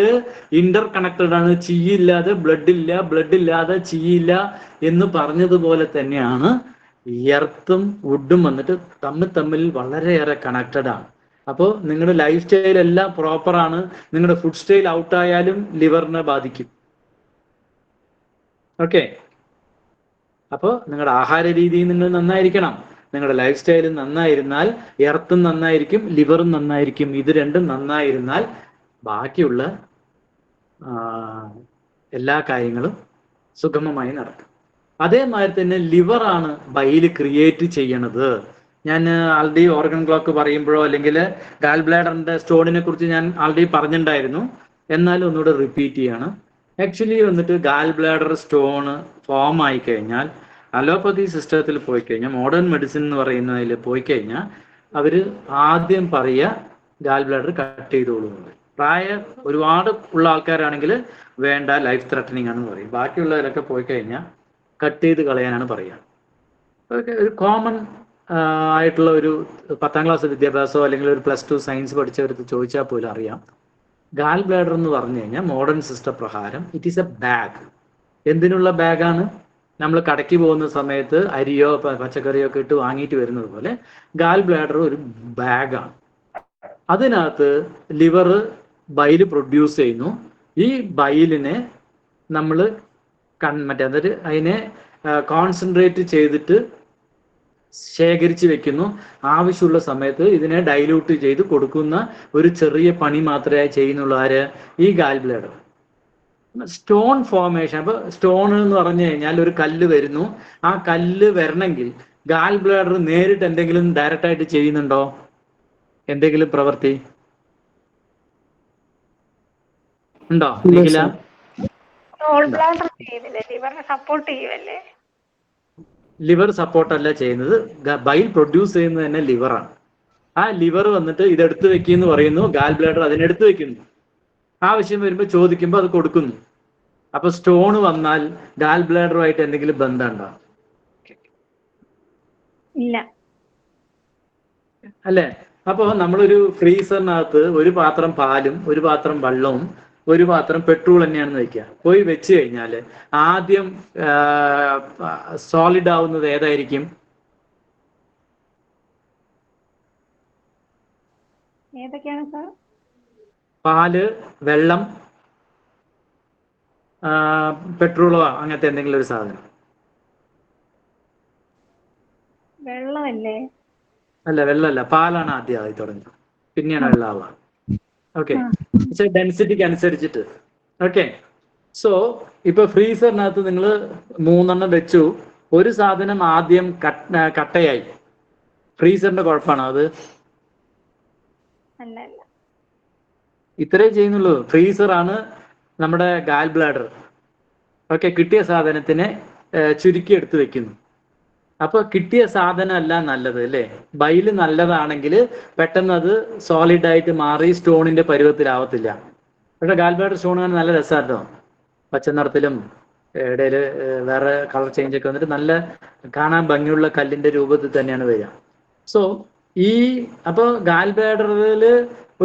ഇന്റർ കണക്റ്റഡ് ആണ്. ചീയില്ലാതെ ബ്ലഡ് ഇല്ല, ബ്ലഡ് ഇല്ലാതെ ചീയില്ല എന്ന് പറഞ്ഞതുപോലെ തന്നെയാണ് എർത്തും വുഡും വന്നിട്ട് തമ്മിൽ വളരെയേറെ കണക്റ്റഡ് ആണ്. അപ്പോൾ നിങ്ങളുടെ ലൈഫ് സ്റ്റൈൽ എല്ലാം പ്രോപ്പർ ആണ്. നിങ്ങളുടെ ഫുഡ് സ്റ്റൈൽ ഔട്ട് ആയാലും ലിവറിനെ ബാധിക്കും. ഓക്കെ, അപ്പോൾ നിങ്ങളുടെ ആഹാര രീതി നിങ്ങൾ നന്നായിരിക്കണം. നിങ്ങളുടെ ലൈഫ് സ്റ്റൈൽ നന്നായിരുന്നാൽ എർത്തും നന്നായിരിക്കും, ലിവറും നന്നായിരിക്കും. ഇത് രണ്ടും നന്നായിരുന്നാൽ ബാക്കിയുള്ള എല്ലാ കാര്യങ്ങളും സുഗമമായി നടക്കും. അതേമാതിരി തന്നെ ലിവറാണ് ബൈല് ക്രിയേറ്റ് ചെയ്യണത്. ഞാൻ ആൾറെഡി ഓർഗൻ ക്ലോക്ക് പറയുമ്പോഴോ അല്ലെങ്കിൽ ഗാൽ ബ്ലാഡറിന്റെ സ്റ്റോണിനെ കുറിച്ച് ഞാൻ ആൾറെഡി പറഞ്ഞിട്ടുണ്ടായിരുന്നു, എന്നാലും ഒന്നുകൂടെ റിപ്പീറ്റ് ചെയ്യാണ്. ആക്ച്വലി വന്നിട്ട് ഗാൽ ബ്ലാഡർ സ്റ്റോണ് ഫോം ആയി കഴിഞ്ഞാൽ അലോപ്പതി സിസ്റ്റത്തിൽ പോയി കഴിഞ്ഞാൽ, മോഡേൺ മെഡിസിൻ എന്ന് പറയുന്നതിൽ പോയി കഴിഞ്ഞാൽ അവർ ആദ്യം പറയുക ഗാൽ ബ്ലാഡർ കട്ട് ചെയ്തോളൂ. ഒരുപാട് ഉള്ള ആൾക്കാരാണെങ്കിൽ വേണ്ട, ലൈഫ് ത്രെട്ടനിങ് ആണെന്ന് പറയും. ബാക്കിയുള്ളവരൊക്കെ പോയി കഴിഞ്ഞാൽ കട്ട് ചെയ്ത് കളയാനാണ് പറയുക. അതൊക്കെ ഒരു കോമൺ ആയിട്ടുള്ള ഒരു 10ാം ക്ലാസ് വിദ്യാഭ്യാസമോ അല്ലെങ്കിൽ ഒരു +2 സയൻസ് പഠിച്ചവർക്ക് ചോദിച്ചാൽ പോലും അറിയാം. ഗാൽ ബ്ലാഡർ എന്ന് പറഞ്ഞു കഴിഞ്ഞാൽ മോഡേൺ സിസ്റ്റം പ്രകാരം ഇറ്റ് ഈസ് എ ബാഗ്. എന്തിനുള്ള ബാഗാണ്? നമ്മൾ കടയ്ക്ക് പോകുന്ന സമയത്ത് അരിയോ പച്ചക്കറിയോ ഒക്കെ ഇട്ട് വാങ്ങിയിട്ട് വരുന്നത് പോലെ ഗാൽ ബ്ലാഡർ ഒരു ബാഗാണ്. അതിനകത്ത് ലിവർ ബൈല് പ്രൊഡ്യൂസ് ചെയ്യുന്നു. ഈ ബൈലിനെ നമ്മൾ അതായത് അതിനെ കോൺസെൻട്രേറ്റ് ചെയ്തിട്ട് ശേഖരിച്ച് വെക്കുന്നു. ആവശ്യമുള്ള സമയത്ത് ഇതിനെ ഡൈല്യൂട്ട് ചെയ്ത് കൊടുക്കുന്ന ഒരു ചെറിയ പണി മാത്രമേ ചെയ്യുന്നുള്ളൂ. ആര്? ഈ ഗാൽ ബ്ലാഡർ. Stone formation. അപ്പൊ സ്റ്റോൺ എന്ന് പറഞ്ഞു കഴിഞ്ഞാൽ ഒരു കല്ല് വരുന്നു. ആ കല്ല് വരണമെങ്കിൽ ഗാൽ ബ്ലാഡർ നേരിട്ട് എന്തെങ്കിലും ഡയറക്റ്റ് ആയിട്ട് ചെയ്യുന്നുണ്ടോ? എന്തെങ്കിലും പ്രവൃത്തി ഉണ്ടോ? ലിവർ സപ്പോർട്ട് അല്ല ചെയ്യുന്നത്, ബൈൽ പ്രൊഡ്യൂസ് ചെയ്യുന്നത് തന്നെ ലിവറാണ്. ആ ലിവർ വന്നിട്ട് ഇതെടുത്ത് വെക്കുന്നു പറയുന്നു, ഗാൽ ബ്ലാഡർ അതിനെടുത്ത് വെക്കുന്നു. ആവശ്യം വരുമ്പോൾ ചോദിക്കുമ്പോൾ അത് കൊടുക്കുന്നു. അപ്പൊ സ്റ്റോൺ വന്നാൽ ഗാൽ ബ്ലാഡറുമായിട്ട് എന്തെങ്കിലും ബന്ധമുണ്ടോ? ഇല്ല അല്ലേ? അപ്പോൾ നമ്മളൊരു ഫ്രീസറിനകത്ത് ഒരു പാത്രം പാലും ഒരു പാത്രം വെള്ളവും ഒരു പാത്രം പെട്രോൾ തന്നെയാണെന്ന് വെക്കുക. പോയി വെച്ച് കഴിഞ്ഞാൽ ആദ്യം സോളിഡ് ആവുന്നത് ഏതായിരിക്കും? ഏതൊക്കെയാണ് സാർ? പാല്, വെള്ളം, പെട്രോളോ അങ്ങനത്തെ എന്തെങ്കിലും ഒരു സാധനം. വെള്ളമല്ലേ? അല്ല, വെള്ളമല്ല, പാലാണ് ആദ്യം ആയി തുടങ്ങുന്നത്, പിന്നെയാണ് വെള്ളമാവുക. ഓക്കെ, പക്ഷെ ഡെൻസിറ്റിക്ക് അനുസരിച്ചിട്ട്. ഓക്കെ, സോ ഇപ്പൊ ഫ്രീസറിനകത്ത് നിങ്ങൾ 3 വെച്ചു. ഒരു സാധനം ആദ്യം കട്ടയായി. ഫ്രീസറിന്റെ കുഴപ്പമാണോ അത്? ഇത്രേ ചെയ്യുന്നുള്ളൂ. ഫ്രീസറാണ് നമ്മുടെ ഗാൽ ബ്ലാഡർ. ഓക്കെ, കിട്ടിയ സാധനത്തിനെ ചുരുക്കി എടുത്ത് വെക്കുന്നു. അപ്പൊ കിട്ടിയ സാധനം അല്ല നല്ലത് അല്ലേ? ബൈല് നല്ലതാണെങ്കിൽ പെട്ടെന്ന് അത് സോളിഡ് ആയിട്ട് മാറി സ്റ്റോണിന്റെ പരുവത്തിലാവത്തില്ല. പക്ഷെ ഗാൽ ബ്ലാഡർ സ്റ്റോൺ നല്ല രസമാട്ടോ. പച്ച നിറത്തിലും ഇടയിൽ വേറെ കളർ ചേഞ്ച് ഒക്കെ വന്നിട്ട് നല്ല കാണാൻ ഭംഗിയുള്ള കല്ലിന്റെ രൂപത്തിൽ തന്നെയാണ് വരിക. സോ അപ്പോൾ ഗാൽ ബ്ലാഡറിൽ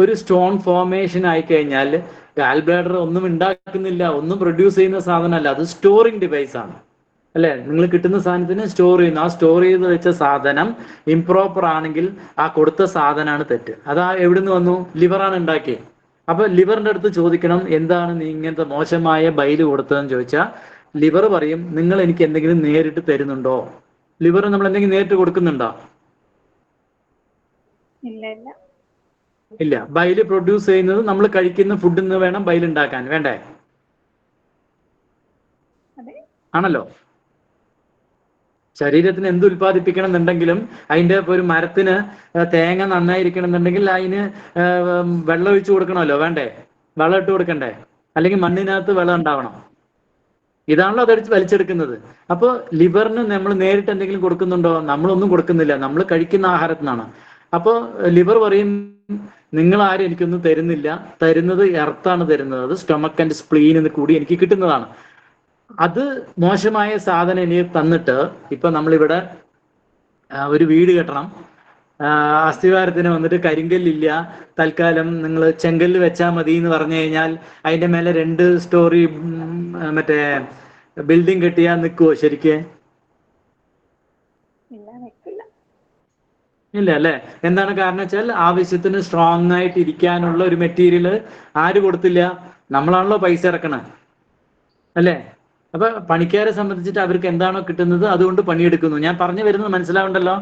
ഒരു സ്റ്റോൺ ഫോർമേഷൻ ആയി കഴിഞ്ഞാൽ ഗാൽ ബ്ലാഡർ ഒന്നും ഉണ്ടാക്കുന്നില്ല, ഒന്നും പ്രൊഡ്യൂസ് ചെയ്യുന്ന സാധനമല്ല, അത് സ്റ്റോറിങ് ഡിവൈസ് ആണ് അല്ലെ. നിങ്ങൾ കിട്ടുന്ന സാധനത്തിന് സ്റ്റോർ ചെയ്യുന്നു. ആ സ്റ്റോർ ചെയ്ത് വെച്ച സാധനം ഇംപ്രോപ്പർ ആണെങ്കിൽ ആ കൊടുത്ത സാധനമാണ് തെറ്റ്. അതാ എവിടുന്ന് വന്നു? ലിവറാണ് ഉണ്ടാക്കിയത്. അപ്പൊ ലിവറിന്റെ അടുത്ത് ചോദിക്കണം, എന്താണ് നീ ഇങ്ങനത്തെ മോശമായ ബൈല് കൊടുത്തതെന്ന് ചോദിച്ചാൽ ലിവർ പറയും, നിങ്ങൾ എനിക്ക് എന്തെങ്കിലും നേരിട്ട് തരുന്നുണ്ടോ? ലിവർ നമ്മൾ എന്തെങ്കിലും നേരിട്ട് കൊടുക്കുന്നുണ്ടോ? ഇല്ല. ബൈല് പ്രൊഡ്യൂസ് ചെയ്യുന്നത് നമ്മൾ കഴിക്കുന്ന ഫുഡിൽ നിന്ന് വേണം ബൈൽ ഉണ്ടാക്കാൻ, വേണ്ടേ? ആണല്ലോ. ശരീരത്തിന് എന്ത് ഉൽപ്പാദിപ്പിക്കണം എന്നുണ്ടെങ്കിലും അതിന്റെ ഒരു മരത്തിന് തേങ്ങ നന്നായിരിക്കണം എന്നുണ്ടെങ്കിൽ അതിന് വെള്ളം ഒഴിച്ചു കൊടുക്കണമല്ലോ, വേണ്ടേ? വെള്ളം ഇട്ട് കൊടുക്കണ്ടേ? അല്ലെങ്കിൽ മണ്ണിനകത്ത് വെള്ളം ഉണ്ടാവണം. ഇതാണല്ലോ അതടിച്ച് വലിച്ചെടുക്കുന്നത്. അപ്പോൾ ലിവറിന് നമ്മൾ നേരിട്ട് എന്തെങ്കിലും കൊടുക്കുന്നുണ്ടോ? നമ്മളൊന്നും കൊടുക്കുന്നില്ല, നമ്മൾ കഴിക്കുന്ന ആഹാരത്തിനാണ്. അപ്പോൾ ലിവർ പറയും, നിങ്ങൾ ആരും എനിക്കൊന്നും തരുന്നില്ല, തരുന്നത് എർത്താണ് തരുന്നത്, അത് സ്റ്റൊമക്ക് ആൻഡ് സ്പ്ലീനിൽ കൂടി എനിക്ക് കിട്ടുന്നതാണ്. അത് മോശമായ സാധനം ഇനി തന്നിട്ട്, ഇപ്പൊ നമ്മളിവിടെ ഒരു വീട് കെട്ടണം, അസ്ഥിവാരത്തിന് വന്നിട്ട് കരിങ്കല്ലില്ല, തൽക്കാലം നിങ്ങൾ ചെങ്കല്ല് വെച്ചാൽ മതി എന്ന് പറഞ്ഞു കഴിഞ്ഞാൽ അതിന്റെ മേലെ 2 സ്റ്റോറി മറ്റേ ബിൽഡിംഗ് കെട്ടിയാൽ നിൽക്കുവോ ശരിക്ക്? ഇല്ല അല്ലെ. എന്താണ് കാരണം വെച്ചാൽ ആവശ്യത്തിന് സ്ട്രോങ് ആയിട്ട് ഇരിക്കാനുള്ള ഒരു മെറ്റീരിയൽ ആര് കൊടുത്തില്ല? നമ്മളാണല്ലോ പൈസ ഇറക്കണേ അല്ലേ? അപ്പൊ പണിക്കാരെ സംബന്ധിച്ചിട്ട് അവർക്ക് എന്താണോ കിട്ടുന്നത് അതുകൊണ്ട് പണിയെടുക്കുന്നു. ഞാൻ പറഞ്ഞു വരുന്നത് മനസ്സിലാവുണ്ടല്ലോ?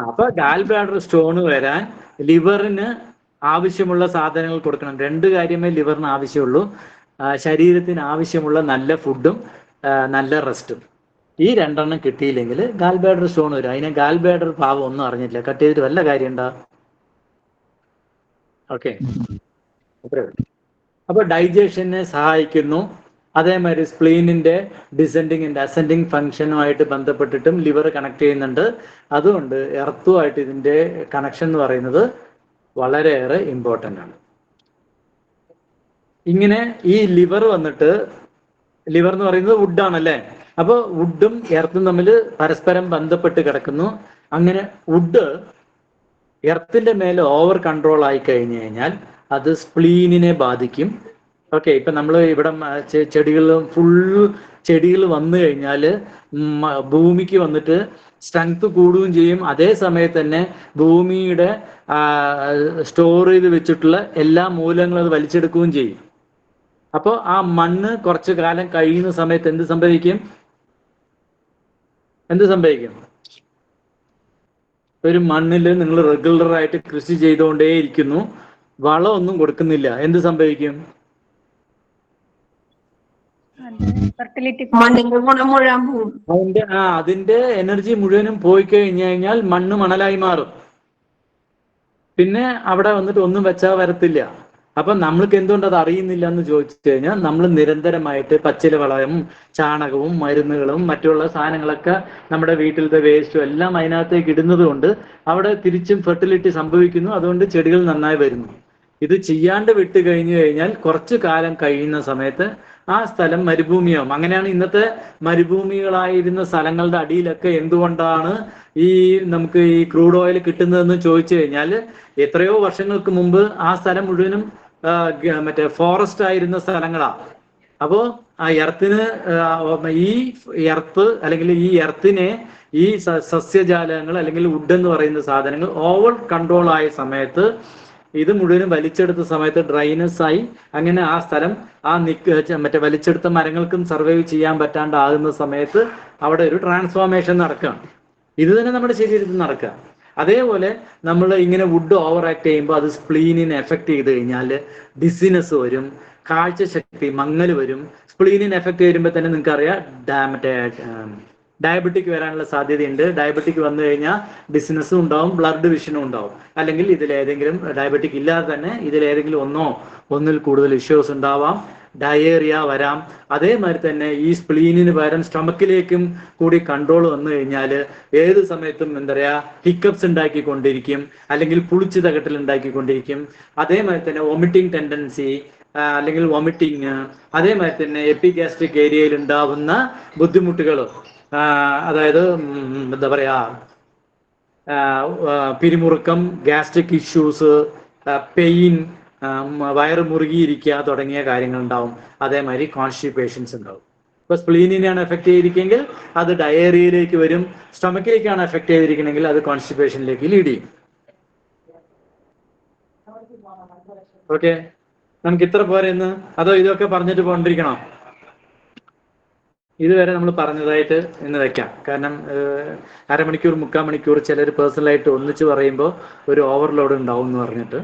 അപ്പൊ ഗാൽ ബ്ലാഡർ സ്റ്റോണ് വരാൻ ലിവറിന് ആവശ്യമുള്ള സാധനങ്ങൾ കൊടുക്കണം. 2 കാര്യമേ ലിവറിന് ആവശ്യമുള്ളൂ. ശരീരത്തിന് ആവശ്യമുള്ള നല്ല ഫുഡും നല്ല റെസ്റ്റും. ഈ 2 കിട്ടിയില്ലെങ്കിൽ ഗാൽ ബ്ലാഡർ സ്റ്റോൺ വരും. അതിനെ ഗാൽ ബ്ലാഡർ പാവം ഒന്നും അറിഞ്ഞില്ല, കട്ട് ചെയ്തിട്ട് വല്ല കാര്യമുണ്ടോ? ഓക്കെ. അപ്പൊ ഡൈജഷനെ സഹായിക്കുന്നു. അതേമാതിരി സ്പ്ലീനിന്റെ ഡിസെൻഡിങ് ആൻഡ് അസെൻഡിങ് ഫംഗ്ഷനുമായിട്ട് ബന്ധപ്പെട്ടിട്ടും ലിവർ കണക്ട് ചെയ്യുന്നുണ്ട്. അതുകൊണ്ട് എർത്തുമായിട്ട് ഇതിന്റെ കണക്ഷൻ എന്ന് പറയുന്നത് വളരെയേറെ ഇമ്പോർട്ടൻ്റ് ആണ്. ഇങ്ങനെ ഈ ലിവർ വന്നിട്ട്, ലിവർ എന്ന് പറയുന്നത് വുഡാണല്ലേ, അപ്പോൾ വുഡും എർത്തും തമ്മിൽ പരസ്പരം ബന്ധപ്പെട്ട് കിടക്കുന്നു. അങ്ങനെ വുഡ് എർത്തിന്റെ മേലെ ഓവർ കൺട്രോൾ ആയി കഴിഞ്ഞു കഴിഞ്ഞാൽ അത് സ്പ്ലീനിനെ ബാധിക്കും. ഓക്കെ. ഇപ്പൊ നമ്മൾ ഇവിടെ ചെടികൾ വന്നു കഴിഞ്ഞാൽ ഭൂമിക്ക് വന്നിട്ട് സ്ട്രെങ്ത് കൂടുകയും ചെയ്യും. അതേ സമയത്ത് തന്നെ ഭൂമിയുടെ സ്റ്റോർ ചെയ്ത് വെച്ചിട്ടുള്ള എല്ലാ മൂലങ്ങളും അത് വലിച്ചെടുക്കുകയും ചെയ്യും. അപ്പോൾ ആ മണ്ണ് കുറച്ചു കാലം കഴിയുന്ന സമയത്ത് എന്ത് സംഭവിക്കും? ഒരു മണ്ണിൽ നിങ്ങൾ റെഗുലറായിട്ട് കൃഷി ചെയ്തുകൊണ്ടേയിരിക്കുന്നു, വളമൊന്നും കൊടുക്കുന്നില്ല, എന്ത് സംഭവിക്കും? അതിന്റെ എനർജി മുഴുവനും പോയി കഴിഞ്ഞു കഴിഞ്ഞാൽ മണ്ണ് മണലായി മാറും. പിന്നെ അവിടെ വന്നിട്ട് ഒന്നും വെച്ചാൽ വരത്തില്ല. അപ്പൊ നമ്മൾക്ക് എന്തുകൊണ്ട് അത് അറിയുന്നില്ല എന്ന് ചോദിച്ചു കഴിഞ്ഞാൽ നമ്മൾ നിരന്തരമായിട്ട് പച്ചില വളവും ചാണകവും മരുന്നുകളും മറ്റുള്ള സാധനങ്ങളൊക്കെ നമ്മുടെ വീട്ടിലത്തെ വേസ്റ്റും എല്ലാം അതിനകത്തേക്ക് ഇടുന്നത് കൊണ്ട് അവിടെ തിരിച്ചും ഫെർട്ടിലിറ്റി സംഭവിക്കുന്നു. അതുകൊണ്ട് ചെടികൾ നന്നായി വരുന്നു. ഇത് ചെയ്യാണ്ട് വിട്ട് കഴിഞ്ഞു കഴിഞ്ഞാൽ കുറച്ചു കാലം കഴിയുന്ന സമയത്ത് ആ സ്ഥലം മരുഭൂമിയാവും. അങ്ങനെയാണ് ഇന്നത്തെ മരുഭൂമികളായിരുന്ന സ്ഥലങ്ങളുടെ അടിയിലൊക്കെ എന്തുകൊണ്ടാണ് നമുക്ക് ഈ ക്രൂഡ് ഓയിൽ കിട്ടുന്നതെന്ന് ചോദിച്ചു കഴിഞ്ഞാൽ എത്രയോ വർഷങ്ങൾക്ക് മുമ്പ് ആ സ്ഥലം മുഴുവനും മറ്റേ ഫോറസ്റ്റ് ആയിരുന്ന സ്ഥലങ്ങളാ. അപ്പോ ആ എർത്തിന് ഈ എർത്ത് അല്ലെങ്കിൽ ഈ എർത്തിനെ ഈ സസ്യജാലങ്ങൾ അല്ലെങ്കിൽ വുഡ് എന്ന് പറയുന്ന സാധനങ്ങൾ ഓവർ കൺട്രോൾ ആയ സമയത്ത് ഇത് മുഴുവനും വലിച്ചെടുത്ത സമയത്ത് ഡ്രൈനസ് ആയി അങ്ങനെ ആ സ്ഥലം മറ്റേ വലിച്ചെടുത്ത മരങ്ങൾക്കും സർവൈവ് ചെയ്യാൻ പറ്റാണ്ടാകുന്ന സമയത്ത് അവിടെ ഒരു ട്രാൻസ്ഫോർമേഷൻ നടക്കുകയാണ്. ഇത് തന്നെ നമ്മുടെ ശരീരത്തിൽ നടക്കുക. അതേപോലെ നമ്മൾ ഇങ്ങനെ വുഡ് ഓവർ ആക്ട് ചെയ്യുമ്പോൾ അത് സ്പ്ലീനിനെ എഫക്ട് ചെയ്ത് കഴിഞ്ഞാൽ ഡിസിനെസ് വരും, കാഴ്ചശക്തി മങ്ങൽ വരും. സ്പ്ലീനിനെ എഫക്ട് വരുമ്പോൾ തന്നെ നിങ്ങൾക്കറിയാം മറ്റേ ഡയബറ്റിക് വരാനുള്ള സാധ്യതയുണ്ട്. ഡയബറ്റിക് വന്നു കഴിഞ്ഞാൽ ഡിസിനസ്സും ഉണ്ടാവും, ബ്ലഡ് വിഷനും ഉണ്ടാവും. അല്ലെങ്കിൽ ഇതിലേതെങ്കിലും ഡയബറ്റിക് ഇല്ലാതെ തന്നെ ഇതിലേതെങ്കിലും ഒന്നിൽ കൂടുതൽ ഇഷ്യൂസ് ഉണ്ടാവാം. ഡയേറിയ വരാം. അതേമാതിരി തന്നെ ഈ സ്പ്ലീനിന് പകരം സ്റ്റൊമക്കിലേക്കും കൂടി കൺട്രോൾ വന്നു കഴിഞ്ഞാൽ ഏത് സമയത്തും എന്താ പറയുക ഹിക്കപ്സ് ഉണ്ടാക്കിക്കൊണ്ടിരിക്കും, അല്ലെങ്കിൽ പുളിച്ചു തകട്ടൽ ഉണ്ടാക്കിക്കൊണ്ടിരിക്കും. അതേമാതിരി തന്നെ വൊമിറ്റിംഗ് ടെൻഡൻസി അല്ലെങ്കിൽ വൊമിറ്റിങ്, അതേമാതിരി തന്നെ എപ്പിഗാസ്ട്രിക് ഏരിയയിൽ ഉണ്ടാവുന്ന ബുദ്ധിമുട്ടുകൾ, അതായത് എന്താ പറയാ പിരിമുറുക്കം, ഗ്യാസ്ട്രിക് ഇഷ്യൂസ്, പെയിൻ, വയറ് മുറുകിയിരിക്കുക തുടങ്ങിയ കാര്യങ്ങൾ ഉണ്ടാവും. അതേമാതിരി കോൺസ്റ്റിപ്പേഷൻസ് ഉണ്ടാവും. ഇപ്പൊ സ്പ്ലീനിനെയാണ് എഫക്ട് ചെയ്തിരിക്കെങ്കിൽ അത് ഡയേറിയയിലേക്ക് വരും, സ്റ്റൊമക്കിലേക്കാണ് എഫക്ട് ചെയ്തിരിക്കണമെങ്കിൽ അത് കോൺസ്റ്റിപ്പേഷനിലേക്ക് ലീഡ് ചെയ്യും. ഓക്കെ, നമുക്ക് ഇത്ര പോരെ ഇന്ന്, അതോ ഇതൊക്കെ പറഞ്ഞിട്ട് പോണ്ടിരിക്കണോ? ഇതുവരെ നമ്മൾ പറഞ്ഞതായിട്ട് ഇന്ന് വെക്കാം. കാരണം അരമണിക്കൂർ 3/4 മണിക്കൂർ ചിലർ പേഴ്സണലായിട്ട് ഒന്നിച്ച് പറയുമ്പോൾ ഒരു ഓവർലോഡ് ഉണ്ടാവും എന്ന് പറഞ്ഞിട്ട്